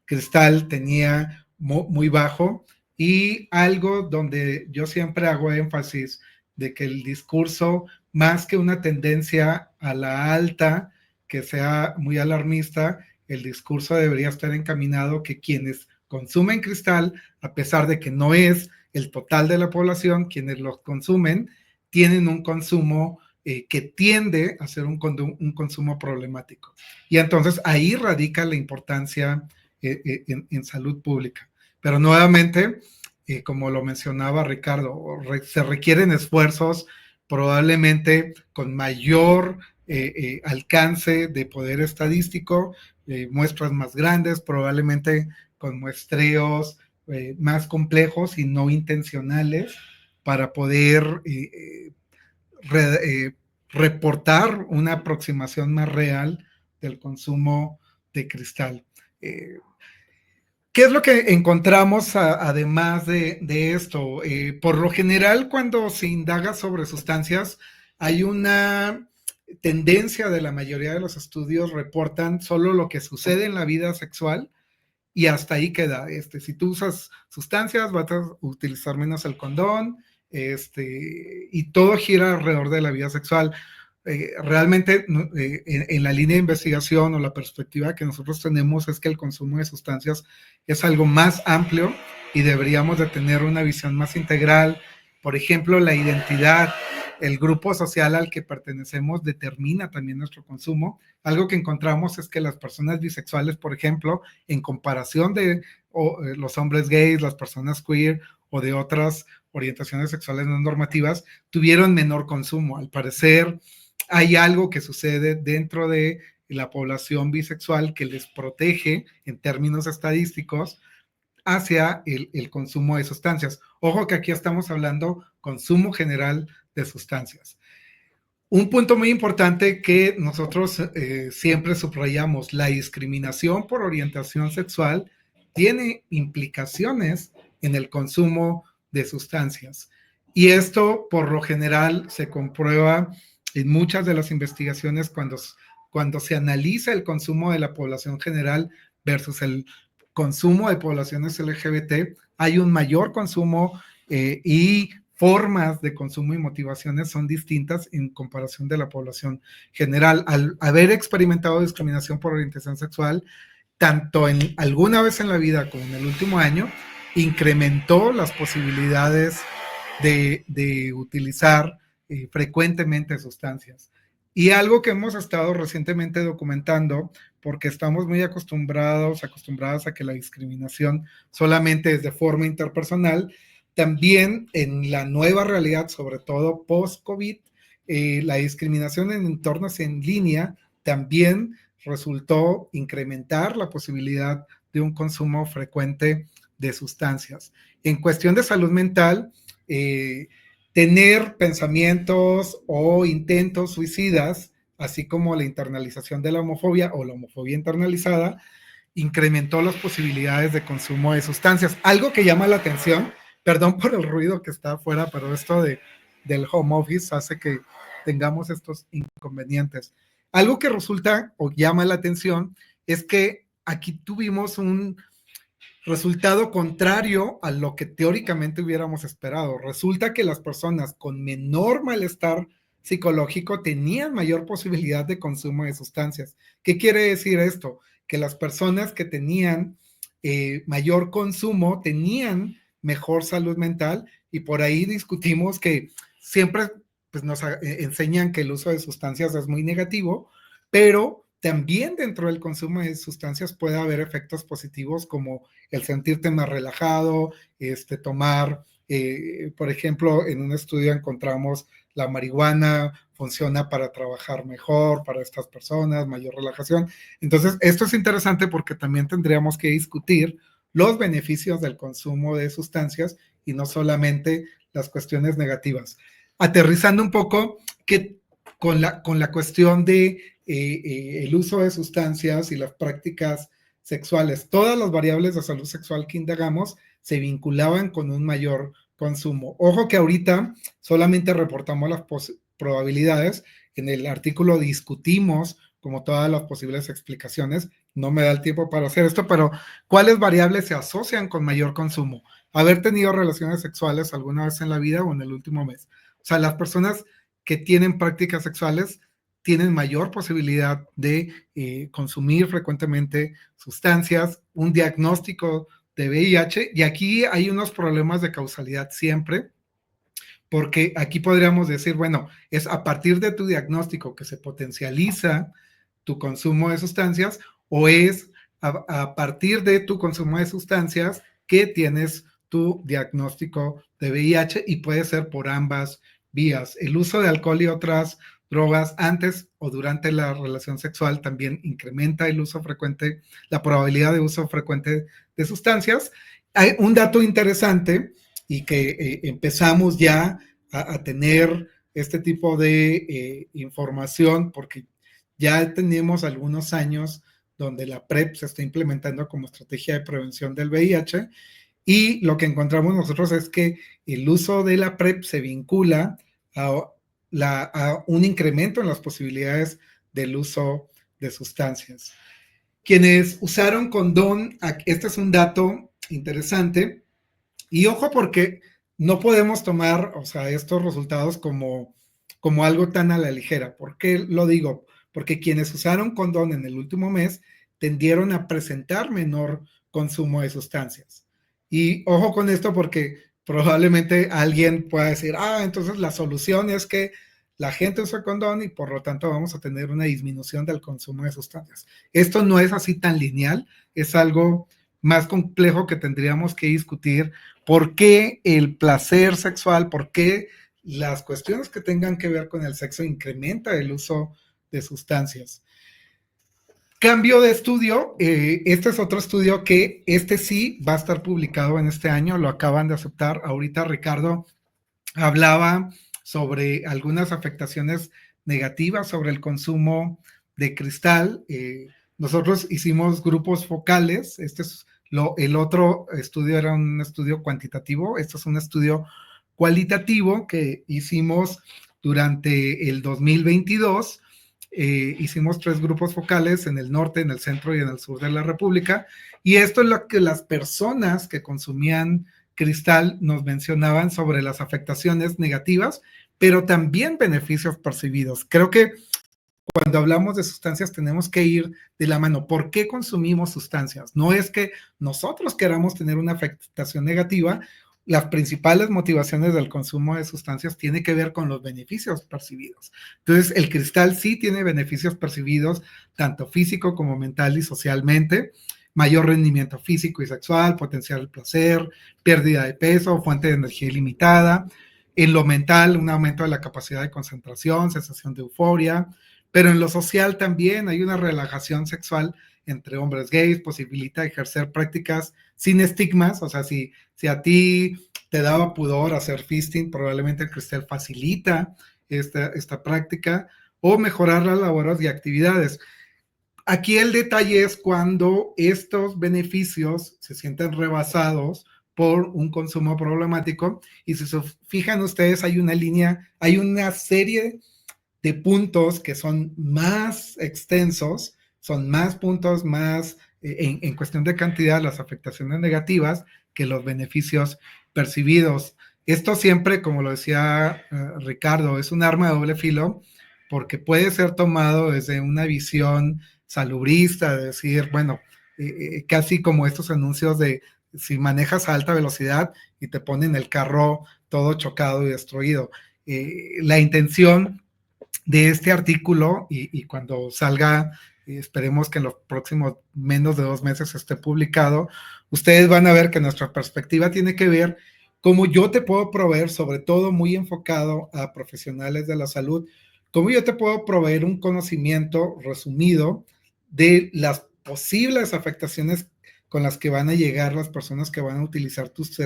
cristal tenía muy bajo, y algo donde yo siempre hago énfasis de que el discurso, más que una tendencia a la alta que sea muy alarmista, el discurso debería estar encaminado que quienes consumen cristal, a pesar de que no es el total de la población, quienes los consumen, tienen un consumo que tiende a ser un consumo problemático. Y entonces ahí radica la importancia en salud pública. Pero nuevamente, como lo mencionaba Ricardo, se requieren esfuerzos probablemente con mayor alcance de poder estadístico, muestras más grandes, probablemente con muestreos más complejos y no intencionales para poder reportar una aproximación más real del consumo de cristal. ¿Qué es lo que encontramos además de esto? Por lo general, cuando se indaga sobre sustancias, hay una tendencia de la mayoría de los estudios, reportan solo lo que sucede en la vida sexual y hasta ahí queda. Si tú usas sustancias, vas a utilizar menos el condón, y todo gira alrededor de la vida sexual. Realmente en la línea de investigación o la perspectiva que nosotros tenemos es que el consumo de sustancias es algo más amplio y deberíamos de tener una visión más integral. Por ejemplo, la identidad, el grupo social al que pertenecemos determina también nuestro consumo. Algo que encontramos es que las personas bisexuales, por ejemplo, en comparación de los hombres gays, las personas queer o de otras orientaciones sexuales no normativas, tuvieron menor consumo. Al parecer, hay algo que sucede dentro de la población bisexual que les protege en términos estadísticos hacia el consumo de sustancias. Ojo que aquí estamos hablando consumo general de sustancias. Un punto muy importante que nosotros siempre subrayamos: la discriminación por orientación sexual tiene implicaciones en el consumo de sustancias. Y esto, por lo general, se comprueba en muchas de las investigaciones cuando se analiza el consumo de la población general versus el consumo de poblaciones LGBT. Hay un mayor consumo y formas de consumo y motivaciones son distintas en comparación de la población general. Al haber experimentado discriminación por orientación sexual, tanto en alguna vez en la vida como en el último año, incrementó las posibilidades de utilizar frecuentemente sustancias. Y algo que hemos estado recientemente documentando, porque estamos muy acostumbradas a que la discriminación solamente es de forma interpersonal, también en la nueva realidad, sobre todo post-COVID, la discriminación en entornos en línea también resultó incrementar la posibilidad de un consumo frecuente de sustancias. En cuestión de salud mental, tener pensamientos o intentos suicidas, así como la internalización de la homofobia o la homofobia internalizada, incrementó las posibilidades de consumo de sustancias. Algo que llama la atención, perdón por el ruido que está afuera, pero esto del home office hace que tengamos estos inconvenientes. Algo que resulta o llama la atención es que aquí tuvimos un resultado contrario a lo que teóricamente hubiéramos esperado. Resulta que las personas con menor malestar psicológico tenían mayor posibilidad de consumo de sustancias. ¿Qué quiere decir esto? Que las personas que tenían mayor consumo tenían mejor salud mental, y por ahí discutimos que siempre pues, nos enseñan que el uso de sustancias es muy negativo, pero también dentro del consumo de sustancias puede haber efectos positivos como el sentirte más relajado, tomar, por ejemplo, en un estudio encontramos la marihuana funciona para trabajar mejor para estas personas, mayor relajación. Entonces, esto es interesante porque también tendríamos que discutir los beneficios del consumo de sustancias y no solamente las cuestiones negativas. Aterrizando un poco, que con la cuestión de el uso de sustancias y las prácticas sexuales, todas las variables de salud sexual que indagamos se vinculaban con un mayor consumo. Ojo que ahorita solamente reportamos las probabilidades, en el artículo discutimos como todas las posibles explicaciones, no me da el tiempo para hacer esto, pero ¿cuáles variables se asocian con mayor consumo? Haber tenido relaciones sexuales alguna vez en la vida o en el último mes. O sea, las personas que tienen prácticas sexuales tienen mayor posibilidad de consumir frecuentemente sustancias, un diagnóstico de VIH, y aquí hay unos problemas de causalidad siempre, porque aquí podríamos decir, bueno, es a partir de tu diagnóstico que se potencializa tu consumo de sustancias, o es a partir de tu consumo de sustancias que tienes tu diagnóstico de VIH, y puede ser por ambas vías. El uso de alcohol y otras drogas antes o durante la relación sexual también incrementa el uso frecuente, la probabilidad de uso frecuente de sustancias. Hay un dato interesante y que empezamos ya a tener este tipo de información porque ya tenemos algunos años donde la PrEP se está implementando como estrategia de prevención del VIH, y lo que encontramos nosotros es que el uso de la PrEP se vincula a un incremento en las posibilidades del uso de sustancias. Quienes usaron condón, este es un dato interesante, y ojo porque no podemos tomar, o sea, estos resultados como algo tan a la ligera. ¿Por qué lo digo? Porque quienes usaron condón en el último mes tendieron a presentar menor consumo de sustancias. Y ojo con esto porque probablemente alguien pueda decir, entonces la solución es que la gente usa condón y por lo tanto vamos a tener una disminución del consumo de sustancias. Esto no es así tan lineal, es algo más complejo que tendríamos que discutir. ¿Por qué el placer sexual, por qué las cuestiones que tengan que ver con el sexo incrementa el uso de sustancias? Cambio de estudio, este es otro estudio que sí va a estar publicado en este año, lo acaban de aceptar. Ahorita Ricardo hablaba sobre algunas afectaciones negativas sobre el consumo de cristal. Nosotros hicimos grupos focales. El otro estudio era un estudio cuantitativo. Este es un estudio cualitativo que hicimos durante el 2022. Hicimos 3 grupos focales en el norte, en el centro y en el sur de la República, y esto es lo que las personas que consumían cristal nos mencionaban sobre las afectaciones negativas, pero también beneficios percibidos. Creo que cuando hablamos de sustancias tenemos que ir de la mano. ¿Por qué consumimos sustancias? No es que nosotros queramos tener una afectación negativa. Las principales motivaciones del consumo de sustancias tiene que ver con los beneficios percibidos. Entonces, el cristal sí tiene beneficios percibidos, tanto físico como mental y socialmente. Mayor rendimiento físico y sexual, potencial del placer, pérdida de peso, fuente de energía ilimitada. En lo mental, un aumento de la capacidad de concentración, sensación de euforia. Pero en lo social también hay una relajación sexual entre hombres gays, posibilita ejercer prácticas sin estigmas. O sea, si a ti te daba pudor hacer fisting, probablemente el cristal facilita esta práctica, o mejorar las labores y actividades. Aquí el detalle es cuando estos beneficios se sienten rebasados por un consumo problemático, y si se fijan ustedes, hay una serie de puntos que son más extensos, son más puntos, más en cuestión de cantidad, las afectaciones negativas que los beneficios percibidos. Esto siempre, como lo decía Ricardo, es un arma de doble filo, porque puede ser tomado desde una visión salubrista, de decir, bueno, casi como estos anuncios de si manejas a alta velocidad y te ponen el carro todo chocado y destruido. La intención de este artículo, y cuando salga, esperemos que en los próximos menos de 2 meses esté publicado, ustedes van a ver que nuestra perspectiva tiene que ver cómo yo te puedo proveer, sobre todo muy enfocado a profesionales de la salud, cómo yo te puedo proveer un conocimiento resumido de las posibles afectaciones con las que van a llegar las personas que van a utilizar tus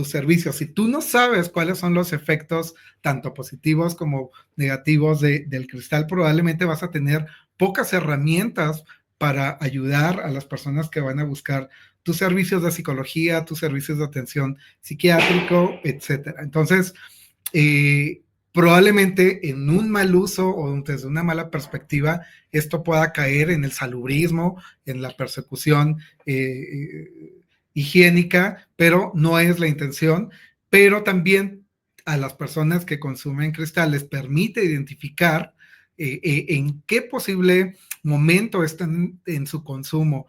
servicios. Si tú no sabes cuáles son los efectos tanto positivos como negativos del cristal, probablemente vas a tener pocas herramientas para ayudar a las personas que van a buscar tus servicios de psicología, tus servicios de atención psiquiátrico, etcétera. Entonces, probablemente en un mal uso o desde una mala perspectiva, esto pueda caer en el salubrismo, en la persecución higiénica, pero no es la intención. Pero también a las personas que consumen cristal les permite identificar en qué posible momento están en su consumo.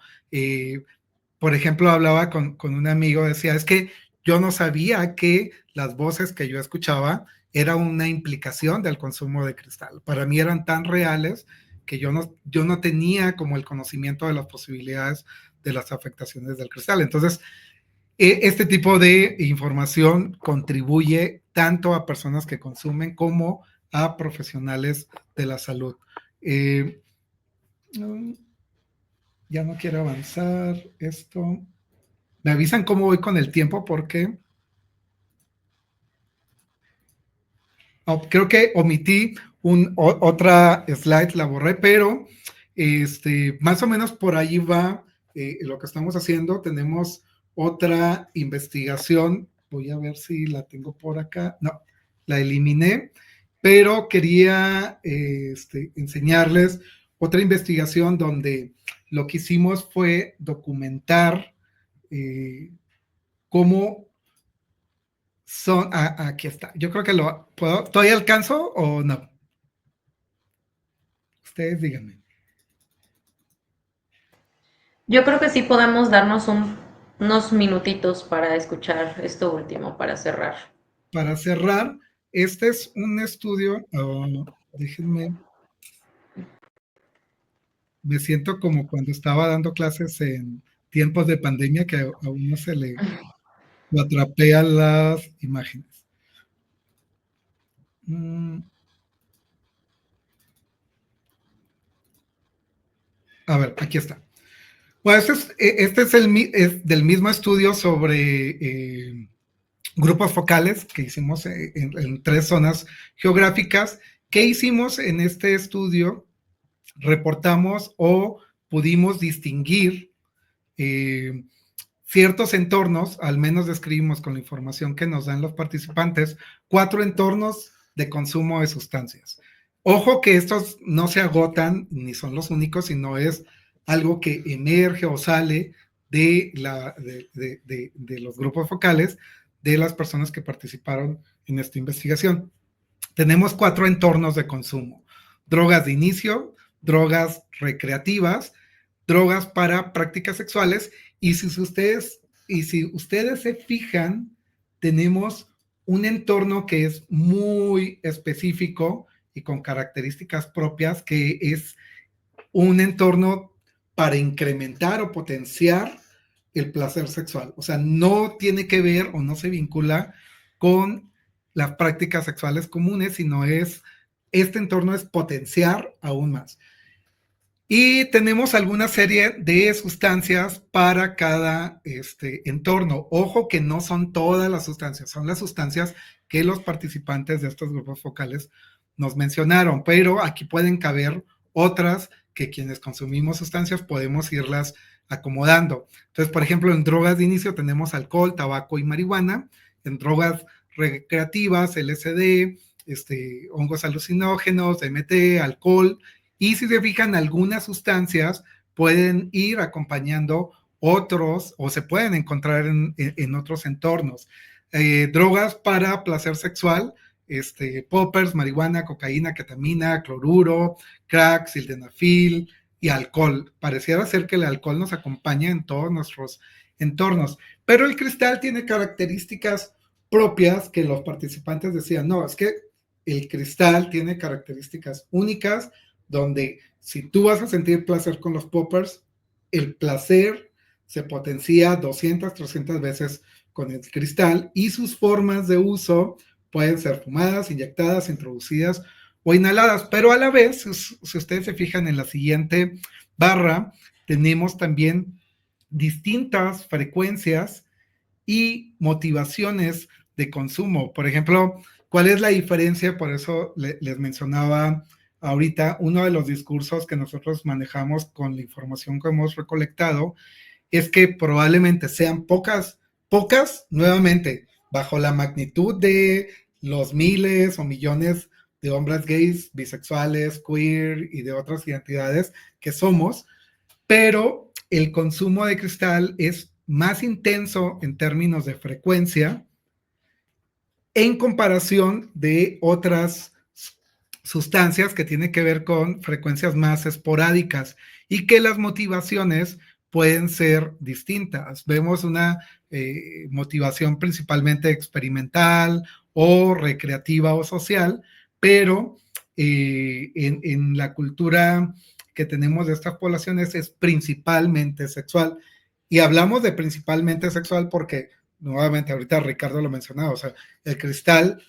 Por ejemplo, hablaba con un amigo, decía, es que yo no sabía que las voces que yo escuchaba era una implicación del consumo de cristal. Para mí eran tan reales que yo no tenía como el conocimiento de las posibilidades de las afectaciones del cristal. Entonces, este tipo de información contribuye tanto a personas que consumen como a profesionales de la salud. Ya no quiero avanzar esto. Me avisan cómo voy con el tiempo porque creo que omití otra slide, la borré, pero más o menos por ahí va lo que estamos haciendo. Tenemos otra investigación, voy a ver si la tengo por acá, no, la eliminé, pero quería enseñarles otra investigación donde lo que hicimos fue documentar cómo son, aquí está, yo creo que lo puedo, ¿todavía alcanzo o no? Ustedes díganme. Yo creo que sí podemos darnos unos minutitos para escuchar esto último, para cerrar. Para cerrar, este es un estudio, déjenme, me siento como cuando estaba dando clases en tiempos de pandemia que a uno se le atrapean las imágenes. A ver, aquí está. Bueno, este es del mismo estudio sobre grupos focales que hicimos en 3 zonas geográficas ¿Qué hicimos en este estudio? Reportamos o pudimos distinguir ciertos entornos, al menos describimos con la información que nos dan los participantes, 4 entornos de consumo de sustancias. Ojo que estos no se agotan ni son los únicos, sino es algo que emerge o sale de los grupos focales de las personas que participaron en esta investigación. Tenemos 4 entornos de consumo: drogas de inicio, drogas recreativas, drogas para prácticas sexuales, y si ustedes se fijan, tenemos un entorno que es muy específico y con características propias, que es un entorno para incrementar o potenciar el placer sexual. O sea, no tiene que ver o no se vincula con las prácticas sexuales comunes, sino este entorno es potenciar aún más. Y tenemos alguna serie de sustancias para cada entorno. Ojo que no son todas las sustancias, son las sustancias que los participantes de estos grupos focales nos mencionaron, pero aquí pueden caber otras que quienes consumimos sustancias podemos irlas acomodando. Entonces, por ejemplo, en drogas de inicio tenemos alcohol, tabaco y marihuana. En drogas recreativas, LSD, hongos alucinógenos, DMT, alcohol. Y si se fijan, algunas sustancias pueden ir acompañando otros o se pueden encontrar en otros entornos. Drogas para placer sexual, poppers, marihuana, cocaína, ketamina, cloruro, crack, sildenafil y alcohol. Pareciera ser que el alcohol nos acompaña en todos nuestros entornos, pero el cristal tiene características propias que los participantes decían, no, es que el cristal tiene características únicas, donde si tú vas a sentir placer con los poppers, el placer se potencia 200, 300 veces con el cristal, y sus formas de uso pueden ser fumadas, inyectadas, introducidas o inhaladas, pero a la vez, si ustedes se fijan en la siguiente barra, tenemos también distintas frecuencias y motivaciones de consumo. Por ejemplo, ¿cuál es la diferencia? Por eso les mencionaba ahorita, uno de los discursos que nosotros manejamos con la información que hemos recolectado es que probablemente sean pocas, nuevamente, bajo la magnitud de los miles o millones de hombres gays, bisexuales, queer y de otras identidades que somos, pero el consumo de cristal es más intenso en términos de frecuencia en comparación de otras sustancias que tienen que ver con frecuencias más esporádicas y que las motivaciones pueden ser distintas. Vemos una motivación principalmente experimental o recreativa o social, pero en la cultura que tenemos de estas poblaciones es principalmente sexual. Y hablamos de principalmente sexual porque, nuevamente, ahorita Ricardo lo mencionaba, o sea, el cristal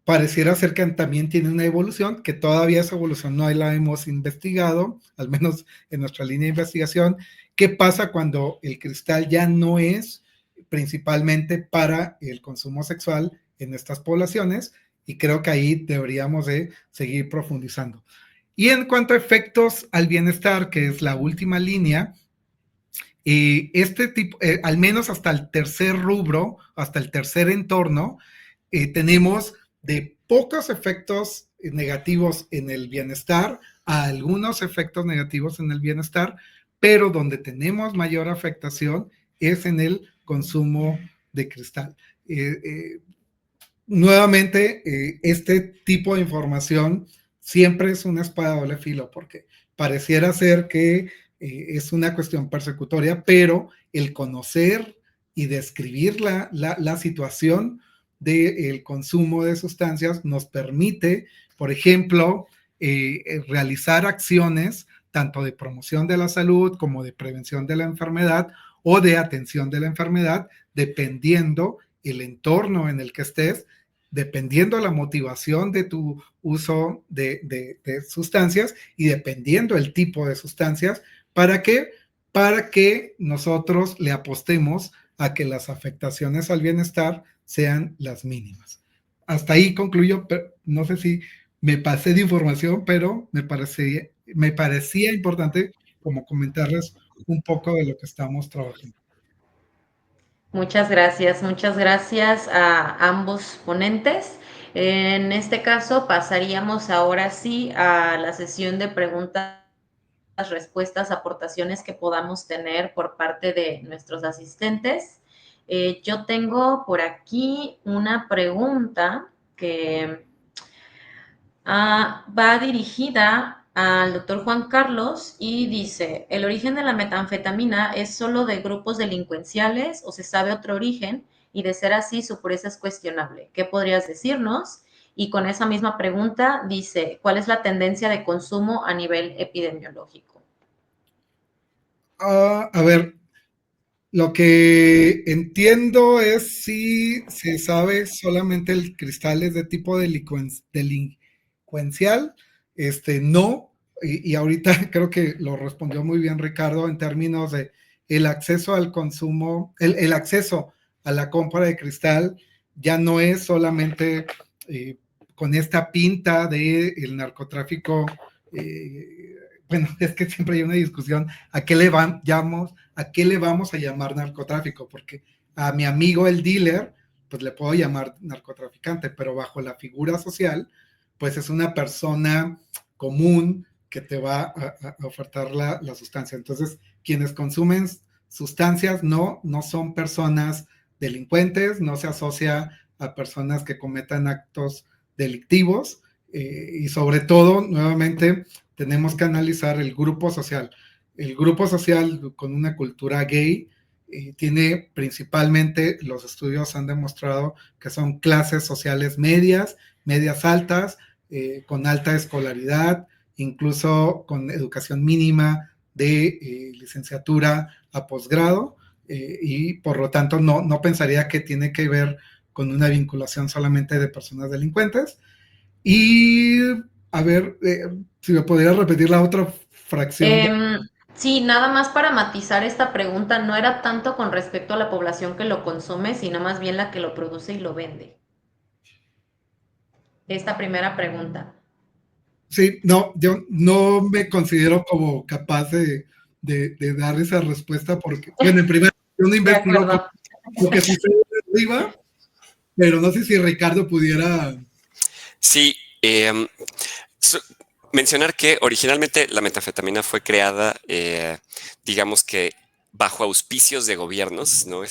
pareciera ser que también tiene una evolución, que todavía esa evolución no la hemos investigado, al menos en nuestra línea de investigación. ¿Qué pasa cuando el cristal ya no es principalmente para el consumo sexual en estas poblaciones? Y creo que ahí deberíamos de seguir profundizando. Y en cuanto a efectos al bienestar, que es la última línea, este tipo, al menos hasta el tercer rubro, hasta el tercer entorno, tenemos de pocos efectos negativos en el bienestar a algunos efectos negativos en el bienestar, pero donde tenemos mayor afectación es en el consumo de cristal. Nuevamente, este tipo de información siempre es una espada de doble filo, porque pareciera ser que es una cuestión persecutoria, pero el conocer y describir la situación del consumo de sustancias nos permite, por ejemplo, realizar acciones tanto de promoción de la salud como de prevención de la enfermedad o de atención de la enfermedad, dependiendo el entorno en el que estés, dependiendo la motivación de tu uso de sustancias y dependiendo el tipo de sustancias. ¿Para qué? Para que nosotros le apostemos a que las afectaciones al bienestar sean las mínimas. Hasta ahí concluyo, pero no sé si me pasé de información, pero me parecía importante como comentarles un poco de lo que estamos trabajando. Muchas gracias a ambos ponentes. En este caso pasaríamos ahora sí a la sesión de preguntas, respuestas, aportaciones que podamos tener por parte de nuestros asistentes. Yo tengo por aquí una pregunta que va dirigida al doctor Juan Carlos y dice, ¿el origen de la metanfetamina es solo de grupos delincuenciales o se sabe otro origen? Y de ser así, su pureza es cuestionable. ¿Qué podrías decirnos? Y con esa misma pregunta dice, ¿cuál es la tendencia de consumo a nivel epidemiológico? A ver, lo que entiendo es si se sabe solamente el cristal es de tipo delincuencial, no, y ahorita creo que lo respondió muy bien Ricardo en términos de el acceso al consumo, el acceso a la compra de cristal ya no es solamente con esta pinta del narcotráfico, bueno, es que siempre hay una discusión, ¿a qué le vamos a llamar narcotráfico? Porque a mi amigo el dealer, pues le puedo llamar narcotraficante, pero bajo la figura social, pues es una persona común que te va a ofertar la sustancia. Entonces, quienes consumen sustancias no son personas delincuentes, no se asocia a personas que cometan actos delictivos, y sobre todo, nuevamente, tenemos que analizar el grupo social. El grupo social con una cultura gay tiene principalmente, los estudios han demostrado que son clases sociales medias, medias altas, con alta escolaridad, incluso con educación mínima de licenciatura a posgrado, y por lo tanto no pensaría que tiene que ver con una vinculación solamente de personas delincuentes. Y a ver, si me podría repetir la otra fracción. Sí, nada más para matizar esta pregunta, no era tanto con respecto a la población que lo consume, sino más bien la que lo produce y lo vende. Esta primera pregunta. Sí, no, yo no me considero como capaz de dar esa respuesta porque, bueno, en primer lugar, yo no De investigo acuerdo. lo que sucede arriba, pero no sé si Ricardo pudiera. Sí, mencionar que originalmente la metanfetamina fue creada, digamos que bajo auspicios de gobiernos, ¿no?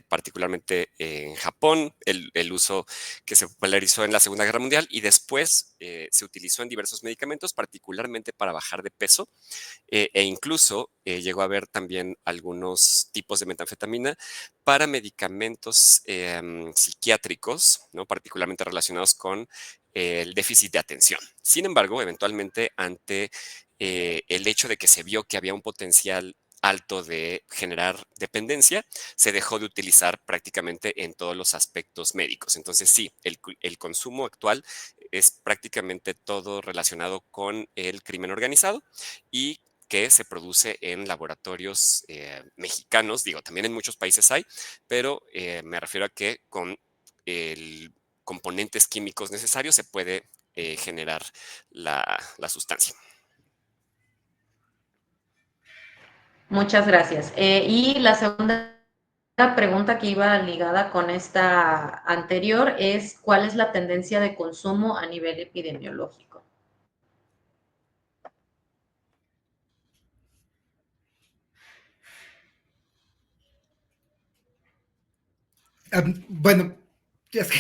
Particularmente en Japón, el uso que se popularizó en la Segunda Guerra Mundial y después se utilizó en diversos medicamentos, particularmente para bajar de peso, e incluso llegó a haber también algunos tipos de metanfetamina para medicamentos psiquiátricos, ¿no? Particularmente relacionados con el déficit de atención. Sin embargo, eventualmente ante el hecho de que se vio que había un potencial alto de generar dependencia, se dejó de utilizar prácticamente en todos los aspectos médicos. Entonces sí, el consumo actual es prácticamente todo relacionado con el crimen organizado y que se produce en laboratorios mexicanos, digo, también en muchos países hay, pero me refiero a que con el componentes químicos necesarios se puede generar la sustancia. Muchas gracias. Y la segunda pregunta que iba ligada con esta anterior es, ¿cuál es la tendencia de consumo a nivel epidemiológico? Bueno, es que,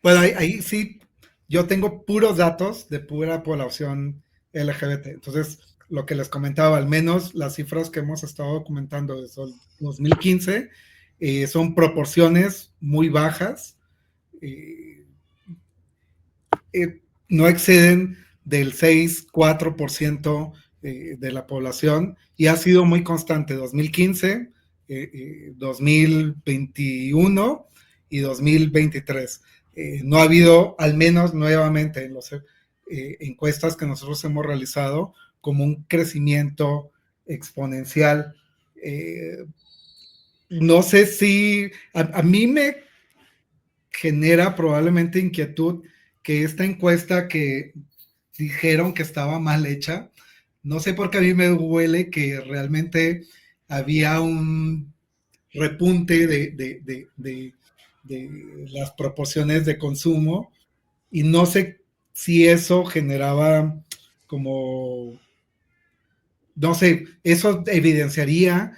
bueno, ahí sí, yo tengo puros datos de pura población LGBT. Entonces, lo que les comentaba, al menos las cifras que hemos estado documentando desde el 2015 son proporciones muy bajas. Eh, no exceden del 6-4% de la población y ha sido muy constante 2015, 2021 y 2023. No ha habido, al menos nuevamente en las encuestas que nosotros hemos realizado, como un crecimiento exponencial. No sé si a mí me genera probablemente inquietud que esta encuesta que dijeron que estaba mal hecha, no sé por qué a mí me huele que realmente había un repunte de las proporciones de consumo y no sé si eso generaba como, no sé, eso evidenciaría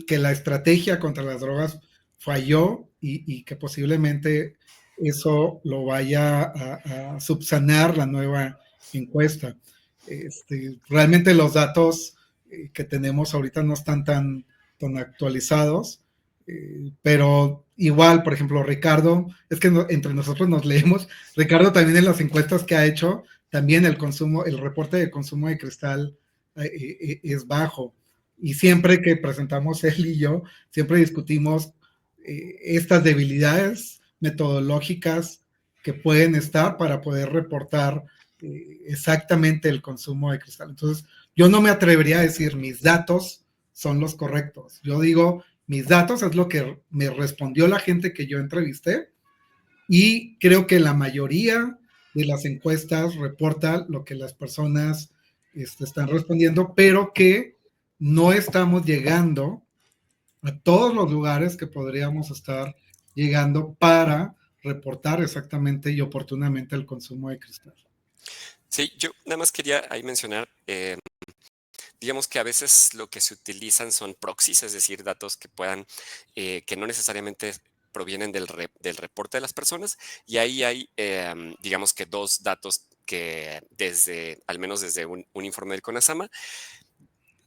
que la estrategia contra las drogas falló y que posiblemente eso lo vaya a subsanar la nueva encuesta. Realmente los datos que tenemos ahorita no están tan actualizados, pero igual, por ejemplo, Ricardo, es que entre nosotros nos leemos, Ricardo también en las encuestas que ha hecho, también el reporte de consumo de cristal es bajo. Y siempre que presentamos él y yo, siempre discutimos estas debilidades metodológicas que pueden estar para poder reportar exactamente el consumo de cristal. Entonces, yo no me atrevería a decir mis datos son los correctos. Yo digo, mis datos es lo que me respondió la gente que yo entrevisté y creo que la mayoría de las encuestas reporta lo que las personas están respondiendo, pero que no estamos llegando a todos los lugares que podríamos estar llegando para reportar exactamente y oportunamente el consumo de cristal. Sí, yo nada más quería ahí mencionar, digamos que a veces lo que se utilizan son proxies, es decir, datos que puedan, que no necesariamente provienen del reporte de las personas, y ahí hay, digamos que dos datos que al menos desde un informe del CONASAMA,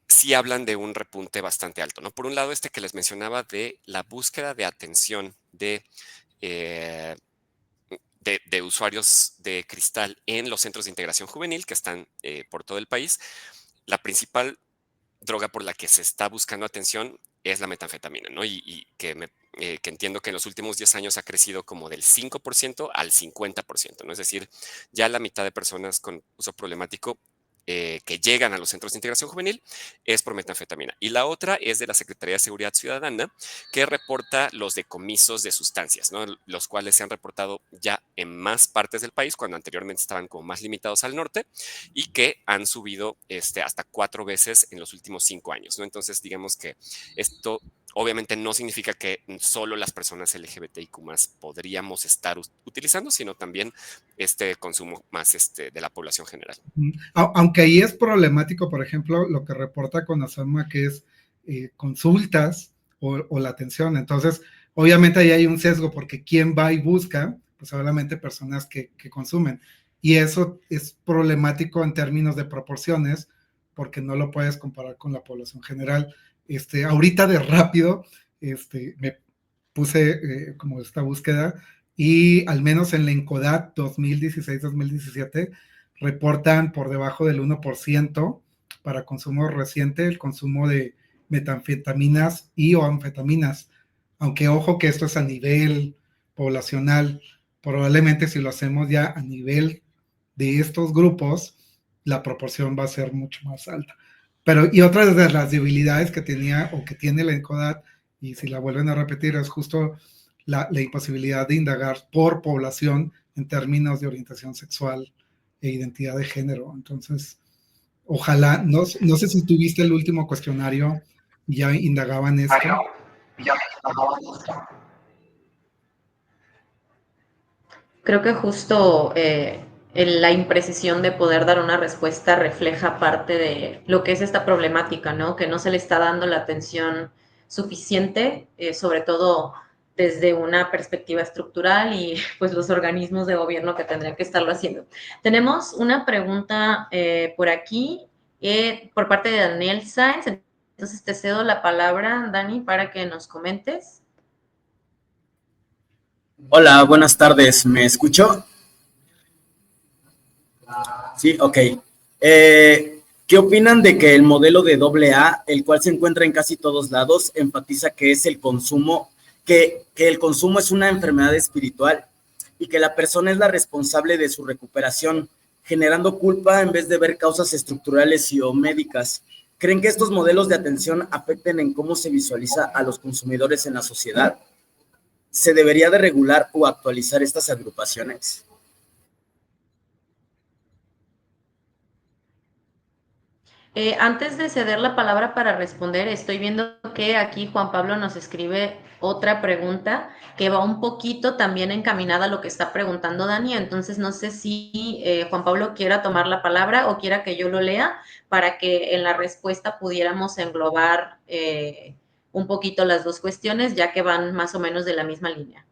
sí hablan de un repunte bastante alto, ¿no? Por un lado, que les mencionaba de la búsqueda de atención de usuarios de cristal en los centros de integración juvenil que están por todo el país. La principal droga por la que se está buscando atención es la metanfetamina, ¿no? Y que entiendo que en los últimos 10 años ha crecido como del 5% al 50%, ¿no? Es decir, ya la mitad de personas con uso problemático que llegan a los centros de integración juvenil es por metanfetamina. Y la otra es de la Secretaría de Seguridad Ciudadana, que reporta los decomisos de sustancias, ¿no? Los cuales se han reportado ya en más partes del país, cuando anteriormente estaban como más limitados al norte, y que han subido hasta 4 veces en los últimos 5 años, ¿no? Entonces, digamos que esto obviamente no significa que solo las personas LGBTIQ+ podríamos estar utilizando, sino también este consumo más de la población general. Aunque ahí es problemático, por ejemplo, lo que reporta CONASAMA, que es consultas o la atención. Entonces, obviamente ahí hay un sesgo, porque ¿quién va y busca? Pues obviamente personas que consumen. Y eso es problemático en términos de proporciones, porque no lo puedes comparar con la población general. Ahorita de rápido, me puse como esta búsqueda, y al menos en la ENCODAT 2016-2017 reportan por debajo del 1% para consumo reciente el consumo de metanfetaminas y o anfetaminas, aunque ojo que esto es a nivel poblacional. Probablemente si lo hacemos ya a nivel de estos grupos, la proporción va a ser mucho más alta. Pero, y otra de las debilidades que tenía o que tiene la ENCODAT, y si la vuelven a repetir, es justo la imposibilidad de indagar por población en términos de orientación sexual e identidad de género. Entonces, ojalá, no sé si tuviste el último cuestionario y ya indagaban esto. Creo que justo la imprecisión de poder dar una respuesta refleja parte de lo que es esta problemática, ¿no? Que no se le está dando la atención suficiente, sobre todo desde una perspectiva estructural y pues los organismos de gobierno que tendrían que estarlo haciendo. Tenemos una pregunta por aquí por parte de Daniel Sáenz. Entonces te cedo la palabra, Dani, para que nos comentes. Hola, buenas tardes. ¿Me escucho? Sí, ok. ¿Qué opinan de que el modelo de AA, el cual se encuentra en casi todos lados, enfatiza que es el consumo, que el consumo es una enfermedad espiritual y que la persona es la responsable de su recuperación, generando culpa en vez de ver causas estructurales y o médicas? ¿Creen que estos modelos de atención afecten en cómo se visualiza a los consumidores en la sociedad? ¿Se debería de regular o actualizar estas agrupaciones? Antes de ceder la palabra para responder, estoy viendo que aquí Juan Pablo nos escribe otra pregunta que va un poquito también encaminada a lo que está preguntando Dani. Entonces, no sé si Juan Pablo quiera tomar la palabra o quiera que yo lo lea para que en la respuesta pudiéramos englobar un poquito las dos cuestiones, ya que van más o menos de la misma línea.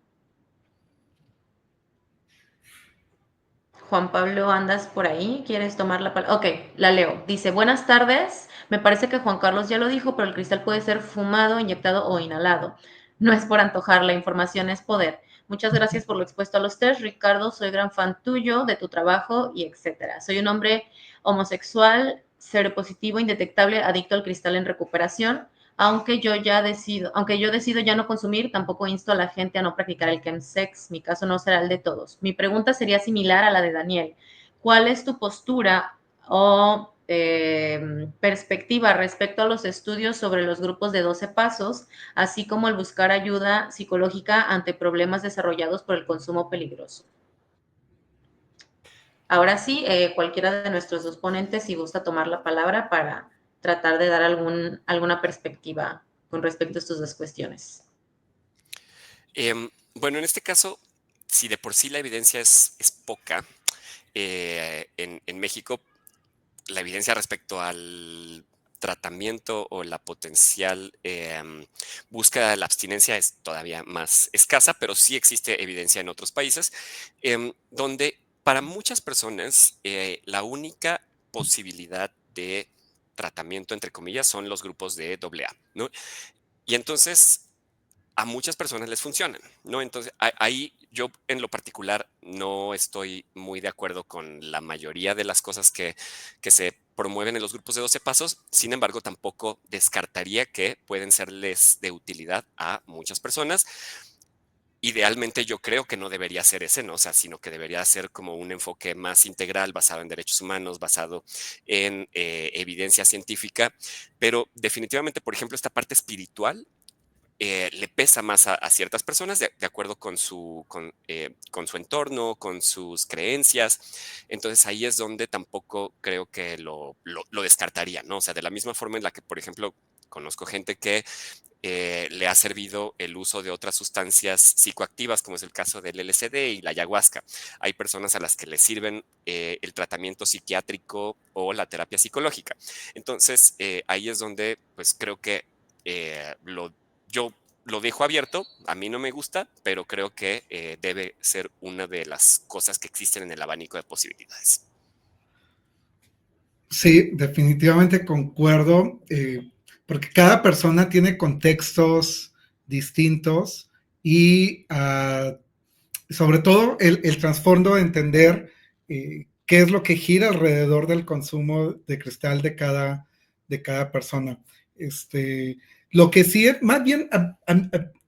Juan Pablo, ¿andas por ahí? ¿Quieres tomar la palabra? Ok, la leo. Dice, buenas tardes. Me parece que Juan Carlos ya lo dijo, pero el cristal puede ser fumado, inyectado o inhalado. No es por antojar, la información es poder. Muchas gracias por lo expuesto a los test. Ricardo, soy gran fan tuyo, de tu trabajo y etcétera. Soy un hombre homosexual, seropositivo, indetectable, adicto al cristal en recuperación. Aunque yo decido ya no consumir, tampoco insto a la gente a no practicar el chemsex. Mi caso no será el de todos. Mi pregunta sería similar a la de Daniel. ¿Cuál es tu postura o perspectiva respecto a los estudios sobre los grupos de 12 pasos, así como el buscar ayuda psicológica ante problemas desarrollados por el consumo peligroso? Ahora sí, cualquiera de nuestros dos ponentes, si gusta tomar la palabra para tratar de dar alguna perspectiva con respecto a estas dos cuestiones. Bueno, en este caso, si de por sí la evidencia es poca, en México, la evidencia respecto al tratamiento o la potencial búsqueda de la abstinencia es todavía más escasa, pero sí existe evidencia en otros países, donde para muchas personas la única posibilidad de tratamiento, entre comillas, son los grupos de AA, ¿no? Y entonces a muchas personas les funcionan, ¿no? Entonces, ahí yo en lo particular no estoy muy de acuerdo con la mayoría de las cosas que se promueven en los grupos de 12 pasos. Sin embargo, tampoco descartaría que pueden serles de utilidad a muchas personas. Idealmente yo creo que no debería ser ese, ¿no? O sea, sino que debería ser como un enfoque más integral, basado en derechos humanos, basado en evidencia científica, pero definitivamente, por ejemplo, esta parte espiritual le pesa más a ciertas personas de acuerdo con su entorno, con sus creencias. Entonces ahí es donde tampoco creo que lo descartaría, ¿no? O sea, de la misma forma en la que, por ejemplo, conozco gente que le ha servido el uso de otras sustancias psicoactivas, como es el caso del LSD y la ayahuasca. Hay personas a las que les sirven el tratamiento psiquiátrico o la terapia psicológica. Entonces, ahí es donde, pues, creo que yo lo dejo abierto, a mí no me gusta, pero creo que debe ser una de las cosas que existen en el abanico de posibilidades. Sí, definitivamente concuerdo, porque cada persona tiene contextos distintos y sobre todo el trasfondo de entender qué es lo que gira alrededor del consumo de cristal de cada persona. Lo que sí, más bien,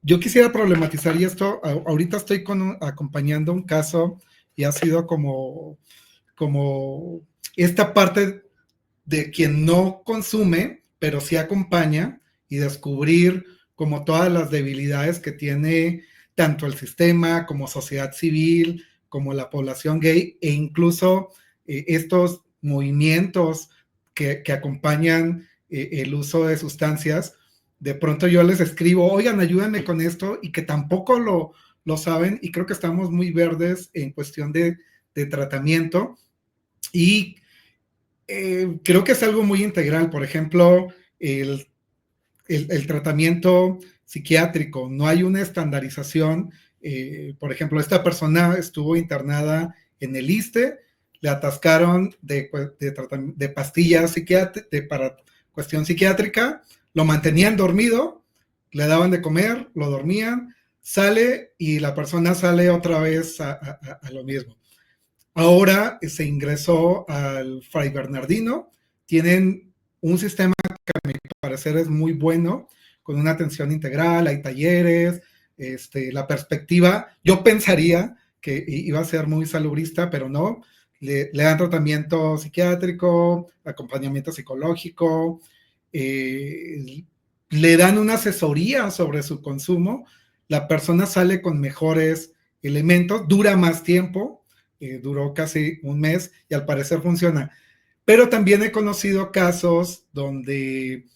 yo quisiera problematizar, y esto, ahorita estoy acompañando un caso y ha sido como esta parte de quien no consume, pero sí acompaña, y descubrir como todas las debilidades que tiene tanto el sistema como sociedad civil, como la población gay, e incluso estos movimientos que acompañan el uso de sustancias. De pronto yo les escribo, oigan, ayúdenme con esto, y que tampoco lo saben, y creo que estamos muy verdes en cuestión de tratamiento, y creo que es algo muy integral. Por ejemplo, el tratamiento psiquiátrico, no hay una estandarización. Por ejemplo, esta persona estuvo internada en el ISSSTE, le atascaron de pastillas para cuestión psiquiátrica, lo mantenían dormido, le daban de comer, lo dormían, sale y la persona sale otra vez a lo mismo. Ahora se ingresó al Fray Bernardino, tienen un sistema que a mi parecer es muy bueno, con una atención integral, hay talleres, la perspectiva, yo pensaría que iba a ser muy salubrista, pero no, le dan tratamiento psiquiátrico, acompañamiento psicológico, le dan una asesoría sobre su consumo, la persona sale con mejores elementos, dura más tiempo, duró casi un mes y al parecer funciona. Pero también he conocido casos donde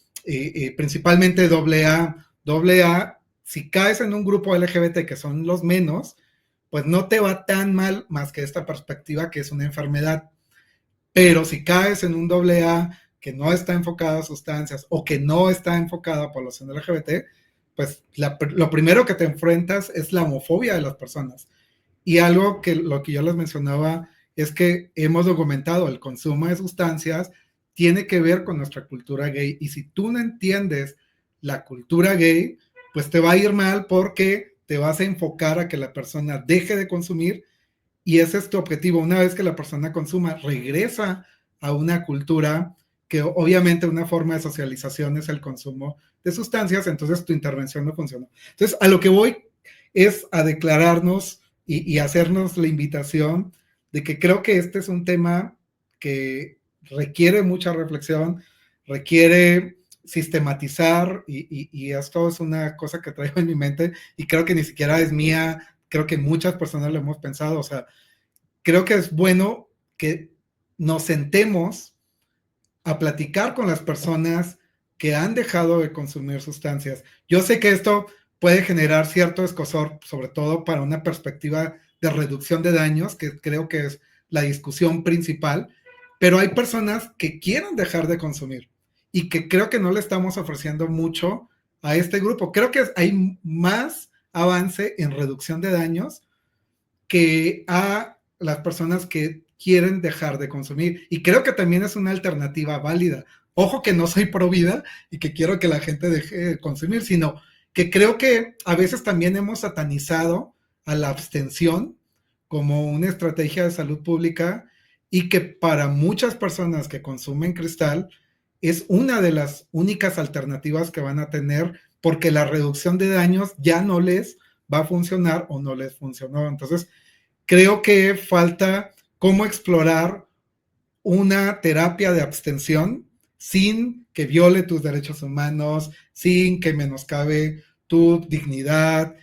principalmente AA, si caes en un grupo LGBT que son los menos, pues no te va tan mal más que esta perspectiva que es una enfermedad. Pero si caes en un AA que no está enfocado a sustancias o que no está enfocado a población LGBT, pues lo primero que te enfrentas es la homofobia de las personas. Y algo que lo que yo les mencionaba es que hemos documentado el consumo de sustancias tiene que ver con nuestra cultura gay. Y si tú no entiendes la cultura gay, pues te va a ir mal porque te vas a enfocar a que la persona deje de consumir y ese es tu objetivo. Una vez que la persona consuma, regresa a una cultura que obviamente una forma de socialización es el consumo de sustancias, entonces tu intervención no funciona. Entonces, a lo que voy es a declararnos y hacernos la invitación de que creo que este es un tema que requiere mucha reflexión, requiere sistematizar y esto es una cosa que traigo en mi mente y creo que ni siquiera es mía, creo que muchas personas lo hemos pensado, o sea, creo que es bueno que nos sentemos a platicar con las personas que han dejado de consumir sustancias. Yo sé que esto puede generar cierto escozor, sobre todo para una perspectiva de reducción de daños, que creo que es la discusión principal, pero hay personas que quieren dejar de consumir y que creo que no le estamos ofreciendo mucho a este grupo. Creo que hay más avance en reducción de daños que a las personas que quieren dejar de consumir. Y creo que también es una alternativa válida. Ojo que no soy pro vida y que quiero que la gente deje de consumir, sino que creo que a veces también hemos satanizado a la abstención como una estrategia de salud pública y que para muchas personas que consumen cristal es una de las únicas alternativas que van a tener porque la reducción de daños ya no les va a funcionar o no les funcionó. Entonces, creo que falta cómo explorar una terapia de abstención sin que viole tus derechos humanos, sin que menoscabe tu dignidad,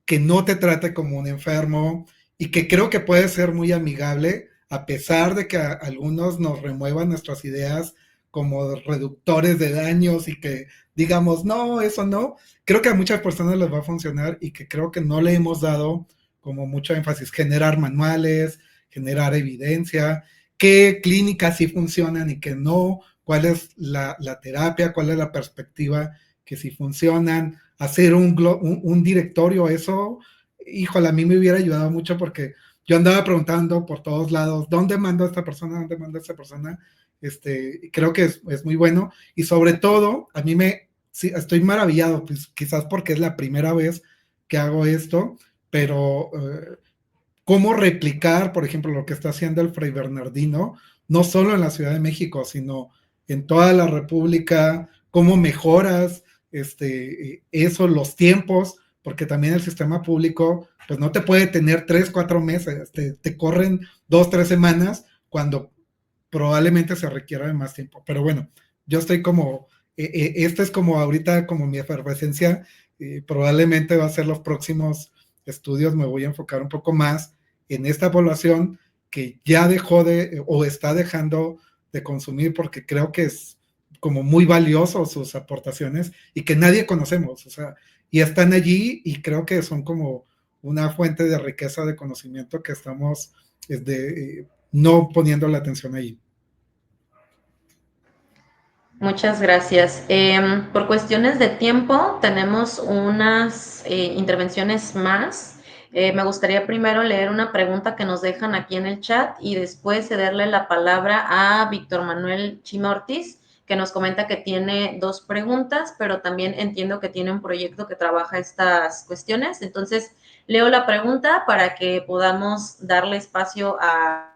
que no te trate como un enfermo y que creo que puede ser muy amigable a pesar de que a algunos nos remuevan nuestras ideas como reductores de daños y que digamos, no, eso no. Creo que a muchas personas les va a funcionar y que creo que no le hemos dado como mucho énfasis, generar manuales, generar evidencia, qué clínicas sí funcionan y qué no, cuál es la terapia, cuál es la perspectiva que sí funcionan, hacer un directorio, eso, híjole, a mí me hubiera ayudado mucho porque yo andaba preguntando por todos lados, ¿dónde mando a esta persona? ¿Dónde mando a esta persona? Creo que es muy bueno y sobre todo, a mí sí, estoy maravillado, pues, quizás porque es la primera vez que hago esto, pero cómo replicar, por ejemplo, lo que está haciendo el Fray Bernardino, no solo en la Ciudad de México, sino en toda la República, cómo mejoras eso, los tiempos, porque también el sistema público, pues no te puede tener 3-4 meses, te corren 2-3 semanas cuando probablemente se requiera de más tiempo. Pero bueno, yo estoy como, esta es como ahorita como mi efervescencia, probablemente va a ser los próximos estudios, me voy a enfocar un poco más en esta población que ya dejó de o está dejando de consumir porque creo que es como muy valioso sus aportaciones y que nadie conocemos, o sea, y están allí y creo que son como una fuente de riqueza de conocimiento que estamos no poniendo la atención allí. Muchas gracias. Por cuestiones de tiempo, tenemos unas intervenciones más. Me gustaría primero leer una pregunta que nos dejan aquí en el chat y después cederle la palabra a Víctor Manuel Chima Ortiz, que nos comenta que tiene 2 preguntas, pero también entiendo que tiene un proyecto que trabaja estas cuestiones. Entonces, leo la pregunta para que podamos darle espacio a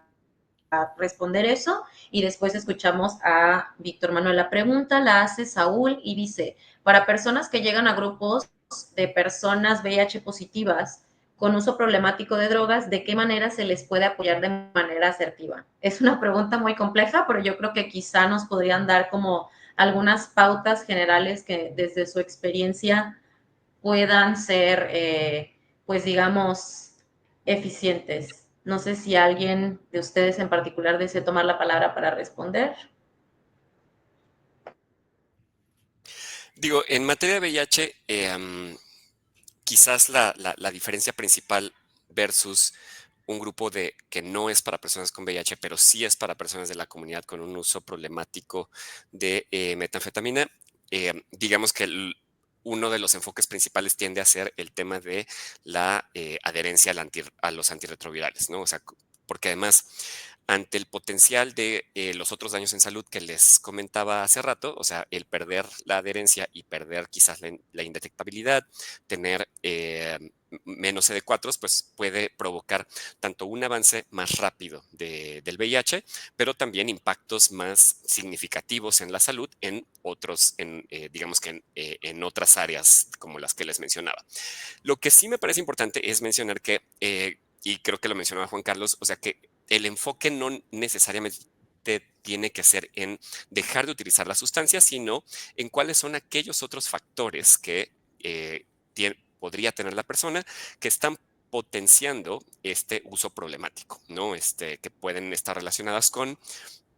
responder eso y después escuchamos a Víctor Manuel. La pregunta la hace Saúl y dice, para personas que llegan a grupos de personas VIH positivas con uso problemático de drogas, ¿de qué manera se les puede apoyar de manera asertiva? Es una pregunta muy compleja, pero yo creo que quizá nos podrían dar como algunas pautas generales que desde su experiencia puedan ser, pues digamos, eficientes. No sé si alguien de ustedes en particular desea tomar la palabra para responder. Digo, en materia de VIH, quizás la diferencia principal versus un grupo que no es para personas con VIH, pero sí es para personas de la comunidad con un uso problemático de metanfetamina, digamos que uno de los enfoques principales tiende a ser el tema de la adherencia a los antirretrovirales, ¿no? O sea, porque además, ante el potencial de los otros daños en salud que les comentaba hace rato, o sea, el perder la adherencia y perder quizás la indetectabilidad, tener menos CD4, pues puede provocar tanto un avance más rápido del VIH, pero también impactos más significativos en la salud en otros, digamos que en otras áreas como las que les mencionaba. Lo que sí me parece importante es mencionar que, y creo que lo mencionaba Juan Carlos, o sea que el enfoque no necesariamente tiene que ser en dejar de utilizar la sustancia, sino en cuáles son aquellos otros factores que podría tener la persona que están potenciando este uso problemático, ¿no? Que pueden estar relacionadas con,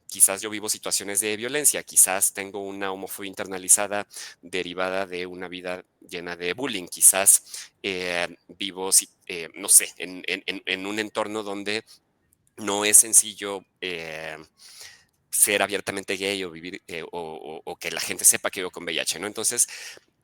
quizás yo vivo situaciones de violencia, quizás tengo una homofobia internalizada derivada de una vida llena de bullying, quizás vivo, no sé, en un entorno donde no es sencillo ser abiertamente gay o vivir o que la gente sepa que vivo con VIH, ¿no? Entonces,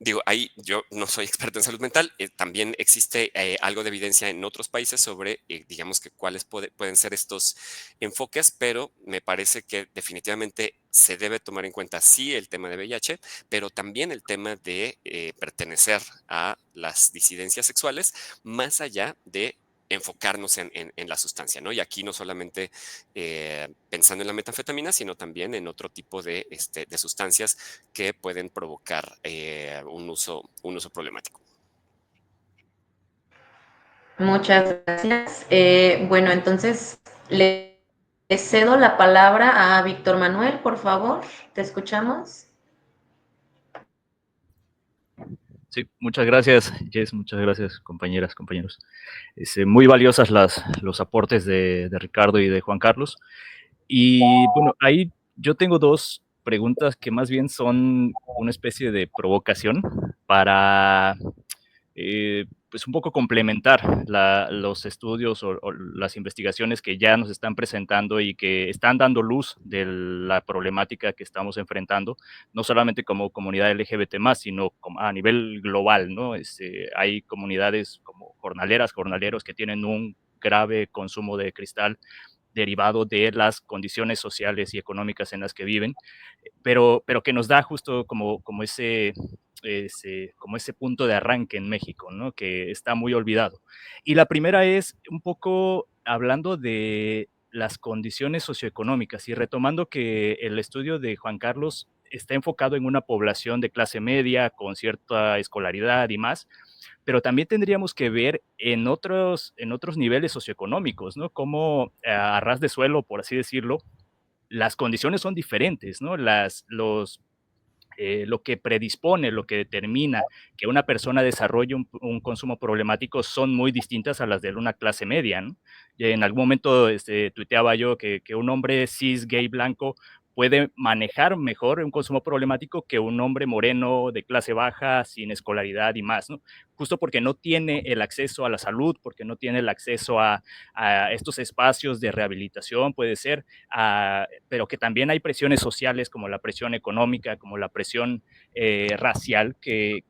digo, ahí yo no soy experto en salud mental, también existe algo de evidencia en otros países sobre, digamos que cuáles pueden ser estos enfoques, pero me parece que definitivamente se debe tomar en cuenta sí el tema de VIH, pero también el tema de pertenecer a las disidencias sexuales, más allá de enfocarnos en la sustancia, ¿no? Y aquí no solamente pensando en la metanfetamina, sino también en otro tipo de sustancias que pueden provocar un uso problemático. Muchas gracias. Bueno, entonces le cedo la palabra a Víctor Manuel, por favor. ¿Te escuchamos? Sí, muchas gracias, Jess, muchas gracias, compañeras, compañeros. Muy valiosas los aportes de Ricardo y de Juan Carlos. Y bueno, ahí yo tengo dos preguntas que más bien son una especie de provocación para pues un poco complementar los estudios o las investigaciones que ya nos están presentando y que están dando luz de la problemática que estamos enfrentando, no solamente como comunidad LGBT+, sino a nivel global, ¿no? Hay comunidades como jornaleros que tienen un grave consumo de cristal derivado de las condiciones sociales y económicas en las que viven, pero que nos da justo como ese punto de arranque en México, ¿no? Que está muy olvidado. Y la primera es un poco hablando de las condiciones socioeconómicas y retomando que el estudio de Juan Carlos está enfocado en una población de clase media con cierta escolaridad y más, pero también tendríamos que ver en otros niveles socioeconómicos, ¿no? Como a ras de suelo, por así decirlo, las condiciones son diferentes, ¿no? Lo que predispone, lo que determina que una persona desarrolle un consumo problemático son muy distintas a las de una clase media, ¿no? Y en algún momento tuiteaba yo que un hombre cis, gay, blanco puede manejar mejor un consumo problemático que un hombre moreno de clase baja, sin escolaridad y más, ¿no? Justo porque no tiene el acceso a la salud, porque no tiene el acceso a estos espacios de rehabilitación, puede ser, pero que también hay presiones sociales como la presión económica, como la presión racial que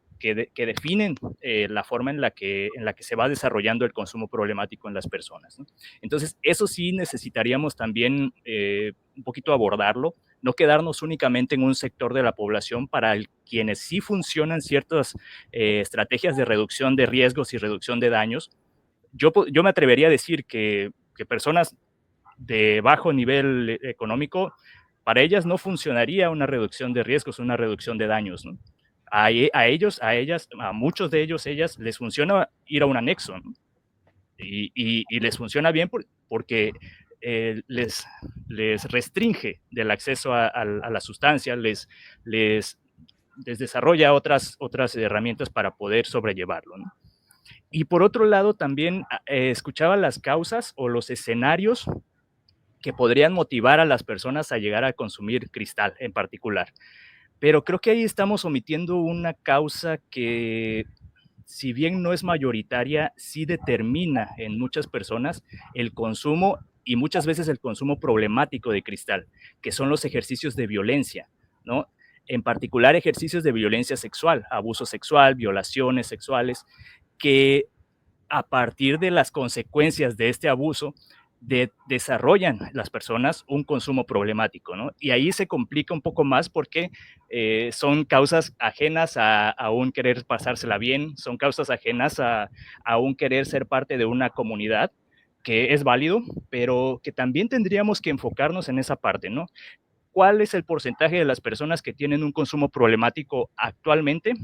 definen la forma en la que se va desarrollando el consumo problemático en las personas, ¿no? Entonces, eso sí necesitaríamos también un poquito abordarlo, no quedarnos únicamente en un sector de la población para quienes sí funcionan ciertas estrategias de reducción de riesgos y reducción de daños. Yo me atrevería a decir que personas de bajo nivel económico, para ellas no funcionaría una reducción de riesgos, una reducción de daños, ¿no? A ellos, a ellas, a muchos de ellos, ellas, les funciona ir a un anexo, ¿no? Y les funciona bien porque les restringe del acceso a la sustancia, les desarrolla otras herramientas para poder sobrellevarlo, ¿no? Y por otro lado, también escuchaba las causas o los escenarios que podrían motivar a las personas a llegar a consumir cristal en particular. Pero creo que ahí estamos omitiendo una causa que, si bien no es mayoritaria, sí determina en muchas personas el consumo y muchas veces el consumo problemático de cristal, que son los ejercicios de violencia, ¿no? En particular, ejercicios de violencia sexual, abuso sexual, violaciones sexuales, que a partir de las consecuencias de este abuso, desarrollan las personas un consumo problemático, ¿no? Y ahí se complica un poco más porque son causas ajenas a un querer pasársela bien, son causas ajenas a un querer ser parte de una comunidad, que es válido, pero que también tendríamos que enfocarnos en esa parte, ¿no? ¿Cuál es el porcentaje de las personas que tienen un consumo problemático actualmente?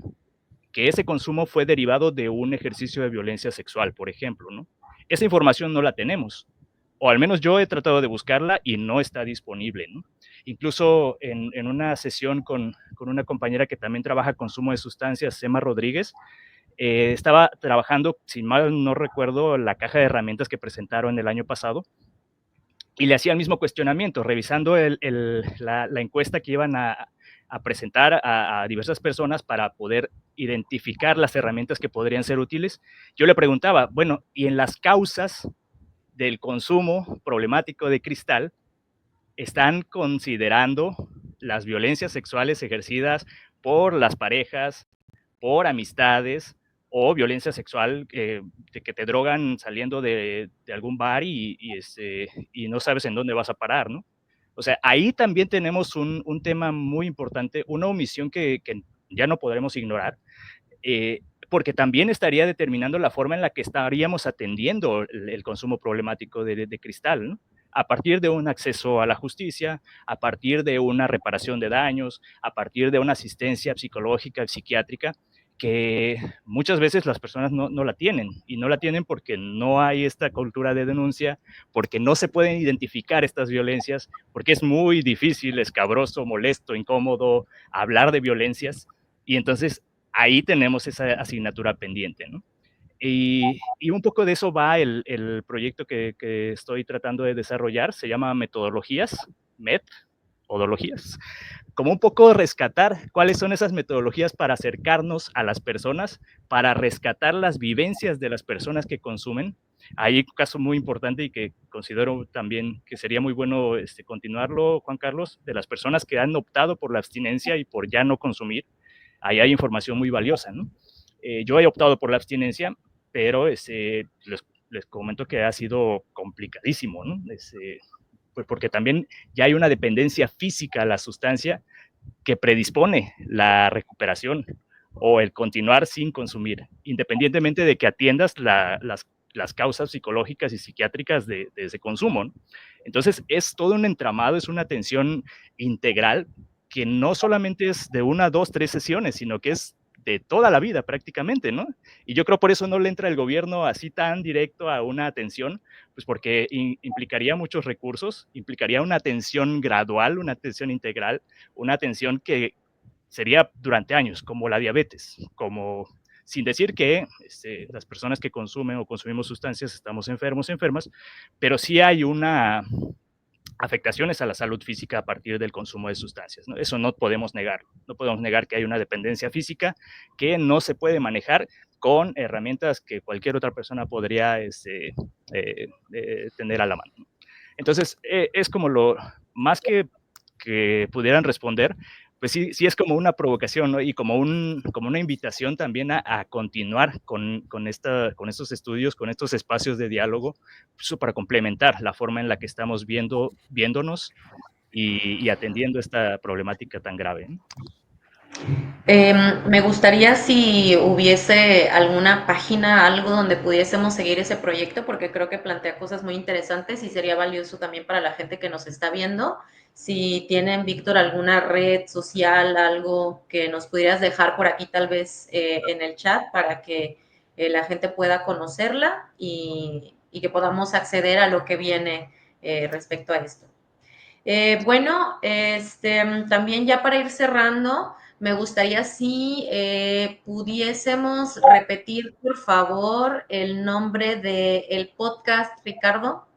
Que ese consumo fue derivado de un ejercicio de violencia sexual, por ejemplo, ¿no? Esa información no la tenemos, o al menos yo he tratado de buscarla y no está disponible, ¿no? Incluso en una sesión con una compañera que también trabaja consumo de sustancias, Emma Rodríguez, estaba trabajando, si mal no recuerdo, la caja de herramientas que presentaron el año pasado, y le hacía el mismo cuestionamiento, revisando la encuesta que iban a presentar a diversas personas para poder identificar las herramientas que podrían ser útiles. Yo le preguntaba, bueno, y en las causas del consumo problemático de cristal, ¿están considerando las violencias sexuales ejercidas por las parejas, por amistades o violencia sexual de que te drogan saliendo de algún bar y no sabes en dónde vas a parar, ¿no? O sea, ahí también tenemos un tema muy importante, una omisión que ya no podremos ignorar, porque también estaría determinando la forma en la que estaríamos atendiendo el consumo problemático de cristal, ¿no? A partir de un acceso a la justicia, a partir de una reparación de daños, a partir de una asistencia psicológica, psiquiátrica, que muchas veces las personas no la tienen, y no la tienen porque no hay esta cultura de denuncia, porque no se pueden identificar estas violencias, porque es muy difícil, escabroso, molesto, incómodo hablar de violencias, y entonces ahí tenemos esa asignatura pendiente, ¿no? Y un poco de eso va el proyecto que estoy tratando de desarrollar, se llama Metodologías, Metodologías, como un poco rescatar cuáles son esas metodologías para acercarnos a las personas, para rescatar las vivencias de las personas que consumen. Hay un caso muy importante y que considero también que sería muy bueno continuarlo, Juan Carlos, de las personas que han optado por la abstinencia y por ya no consumir. Ahí hay información muy valiosa, ¿no? Yo he optado por la abstinencia, pero les comento que ha sido complicadísimo, ¿no? Pues porque también ya hay una dependencia física a la sustancia que predispone la recuperación o el continuar sin consumir, independientemente de que atiendas las causas psicológicas y psiquiátricas de ese consumo, ¿no? Entonces, es todo un entramado, es una atención integral que no solamente es de 1, 2, 3 sesiones, sino que es de toda la vida prácticamente, ¿no? Y yo creo por eso no le entra el gobierno así tan directo a una atención, pues porque implicaría muchos recursos, implicaría una atención gradual, una atención integral, una atención que sería durante años, como la diabetes, como sin decir que las personas que consumen o consumimos sustancias estamos enfermos, enfermas, pero sí hay una afectaciones a la salud física a partir del consumo de sustancias, ¿no? Eso no podemos negar. No podemos negar que hay una dependencia física que no se puede manejar con herramientas que cualquier otra persona podría tener a la mano. Entonces, es como lo más que pudieran responder, pues sí es como una provocación, ¿no? Y como una invitación también a continuar con estos estudios, con estos espacios de diálogo, pues, para complementar la forma en la que estamos viéndonos y atendiendo esta problemática tan grave, ¿no? Me gustaría si hubiese alguna página, algo donde pudiésemos seguir ese proyecto, porque creo que plantea cosas muy interesantes y sería valioso también para la gente que nos está viendo. Si tienen, Víctor, alguna red social, algo que nos pudieras dejar por aquí tal vez en el chat para que la gente pueda conocerla y que podamos acceder a lo que viene respecto a esto. Bueno, también ya para ir cerrando, Me gustaría si pudiésemos repetir, por favor, el nombre del podcast, Ricardo,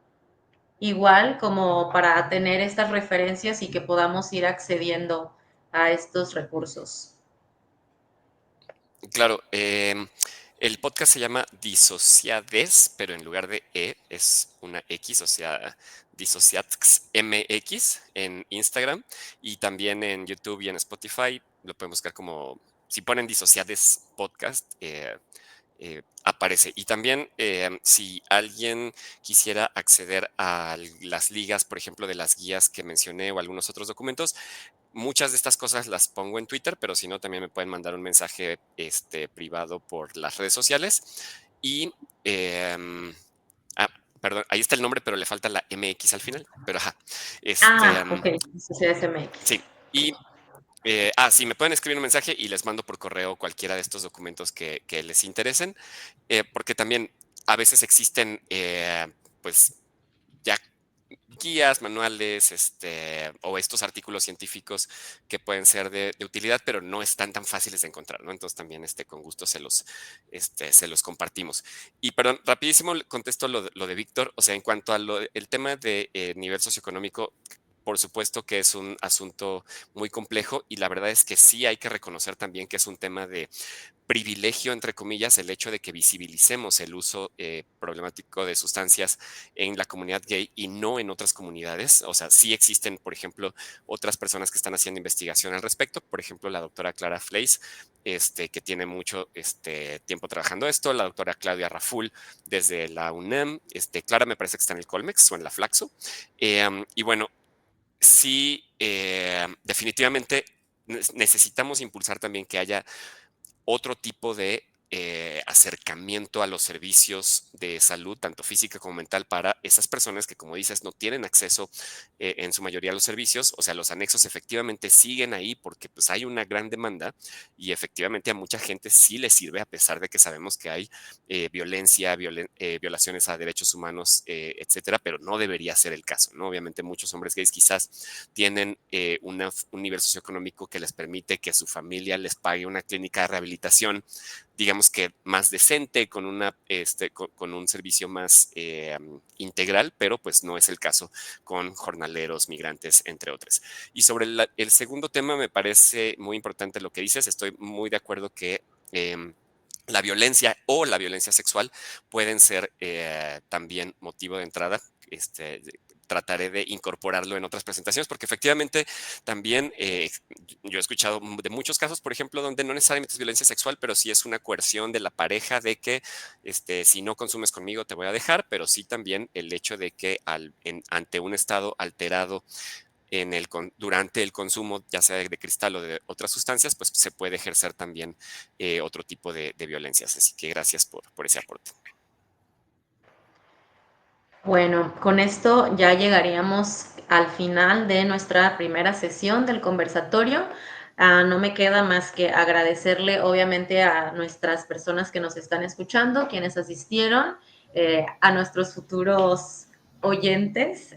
igual como para tener estas referencias y que podamos ir accediendo a estos recursos. Claro, el podcast se llama Disociades, pero en lugar de E es una X, o sea, Disociads MX en Instagram y también en YouTube y en Spotify. Lo pueden buscar como, si ponen Disociades Podcast, aparece. Y también si alguien quisiera acceder a las ligas, por ejemplo, de las guías que mencioné o algunos otros documentos, muchas de estas cosas las pongo en Twitter, pero si no, también me pueden mandar un mensaje privado por las redes sociales. Y, perdón, ahí está el nombre, pero le falta la MX al final. Pero ajá. Ok, Sociedades MX. Sí. Y sí, me pueden escribir un mensaje y les mando por correo cualquiera de estos documentos que les interesen, porque también a veces existen, pues, ya guías, manuales, o estos artículos científicos que pueden ser de utilidad, pero no están tan fáciles de encontrar, ¿no? Entonces también con gusto se los compartimos. Y perdón, rapidísimo contesto lo de Víctor, o sea, en cuanto a el tema de nivel socioeconómico, por supuesto que es un asunto muy complejo y la verdad es que sí hay que reconocer también que es un tema de privilegio, entre comillas, el hecho de que visibilicemos el uso problemático de sustancias en la comunidad gay y no en otras comunidades. O sea, sí existen, por ejemplo, otras personas que están haciendo investigación al respecto. Por ejemplo, la doctora Clara Fleis, que tiene mucho tiempo trabajando esto. La doctora Claudia Raful desde la UNAM. Clara me parece que está en el Colmex o en la Flaxo. Y bueno, sí, definitivamente necesitamos impulsar también que haya otro tipo de acercamiento a los servicios de salud, tanto física como mental, para esas personas que, como dices, no tienen acceso en su mayoría a los servicios. O sea, los anexos efectivamente siguen ahí porque pues hay una gran demanda y efectivamente a mucha gente sí le sirve, a pesar de que sabemos que hay violencia, violaciones a derechos humanos, etcétera, pero no debería ser el caso, ¿no? Obviamente muchos hombres gays quizás tienen un nivel socioeconómico que les permite que su familia les pague una clínica de rehabilitación, digamos que más decente, con un servicio más integral, pero pues no es el caso con jornaleros, migrantes, entre otros. Y sobre el segundo tema, me parece muy importante lo que dices. Estoy muy de acuerdo que la violencia o la violencia sexual pueden ser también motivo de entrada. Trataré de incorporarlo en otras presentaciones, porque efectivamente también yo he escuchado de muchos casos, por ejemplo, donde no necesariamente es violencia sexual, pero sí es una coerción de la pareja de que si no consumes conmigo te voy a dejar, pero sí también el hecho de que ante un estado alterado durante el consumo, ya sea de cristal o de otras sustancias, pues se puede ejercer también otro tipo de violencias. Así que gracias por ese aporte. Bueno, con esto ya llegaríamos al final de nuestra primera sesión del conversatorio. No me queda más que agradecerle, obviamente, a nuestras personas que nos están escuchando, quienes asistieron, a nuestros futuros oyentes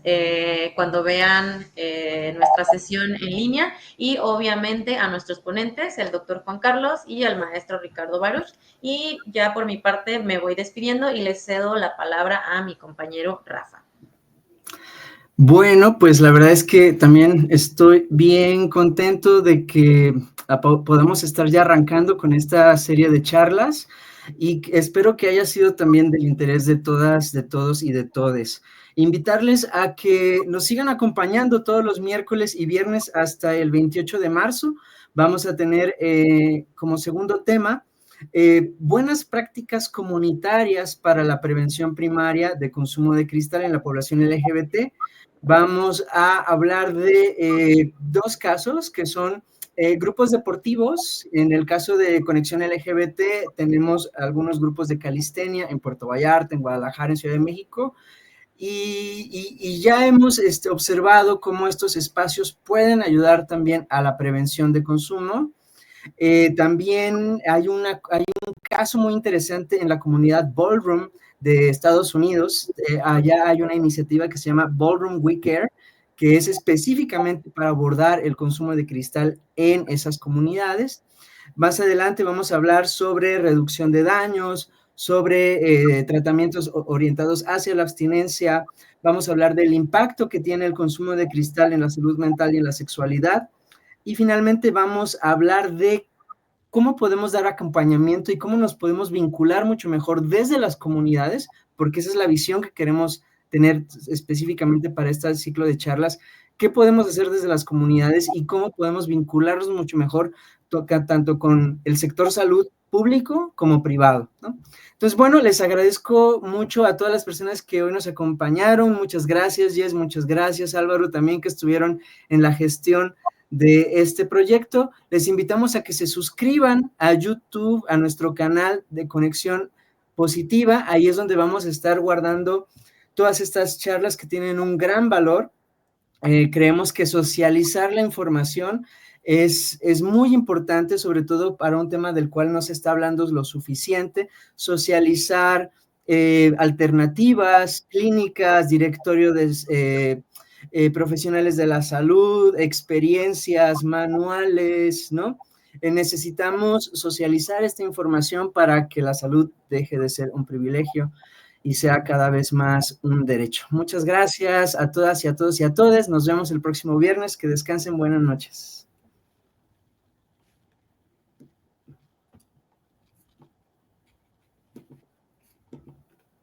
cuando vean nuestra sesión en línea y obviamente a nuestros ponentes, el doctor Juan Carlos y al maestro Ricardo Baruch. Y ya por mi parte me voy despidiendo y les cedo la palabra a mi compañero Rafa. Bueno, pues la verdad es que también estoy bien contento de que podamos estar ya arrancando con esta serie de charlas y espero que haya sido también del interés de todas, de todos y de todes. Invitarles a que nos sigan acompañando todos los miércoles y viernes hasta el 28 de marzo. Vamos a tener como segundo tema buenas prácticas comunitarias para la prevención primaria de consumo de cristal en la población LGBT. Vamos a hablar de dos casos que son grupos deportivos. En el caso de Conexión LGBT tenemos algunos grupos de calistenia en Puerto Vallarta, en Guadalajara, en Ciudad de México, y ya hemos observado cómo estos espacios pueden ayudar también a la prevención de consumo. También hay un caso muy interesante en la comunidad Ballroom de Estados Unidos. Allá hay una iniciativa que se llama Ballroom We Care, que es específicamente para abordar el consumo de cristal en esas comunidades. Más adelante vamos a hablar sobre reducción de daños, sobre tratamientos orientados hacia la abstinencia. Vamos a hablar del impacto que tiene el consumo de cristal en la salud mental y en la sexualidad. Y finalmente vamos a hablar de cómo podemos dar acompañamiento y cómo nos podemos vincular mucho mejor desde las comunidades, porque esa es la visión que queremos tener específicamente para este ciclo de charlas. ¿Qué podemos hacer desde las comunidades y cómo podemos vincularnos mucho mejor tanto con el sector salud público como privado, ¿no? Entonces, bueno, les agradezco mucho a todas las personas que hoy nos acompañaron. Muchas gracias, Jess, muchas gracias, Álvaro, también que estuvieron en la gestión de este proyecto. Les invitamos a que se suscriban a YouTube, a nuestro canal de Conexión Positiva. Ahí es donde vamos a estar guardando todas estas charlas que tienen un gran valor. Creemos que socializar la información es muy importante, sobre todo para un tema del cual no se está hablando lo suficiente. Socializar alternativas, clínicas, directorio de profesionales de la salud, experiencias, manuales, ¿no? Necesitamos socializar esta información para que la salud deje de ser un privilegio y sea cada vez más un derecho. Muchas gracias a todas y a todos y a todes. Nos vemos el próximo viernes. Que descansen. Buenas noches.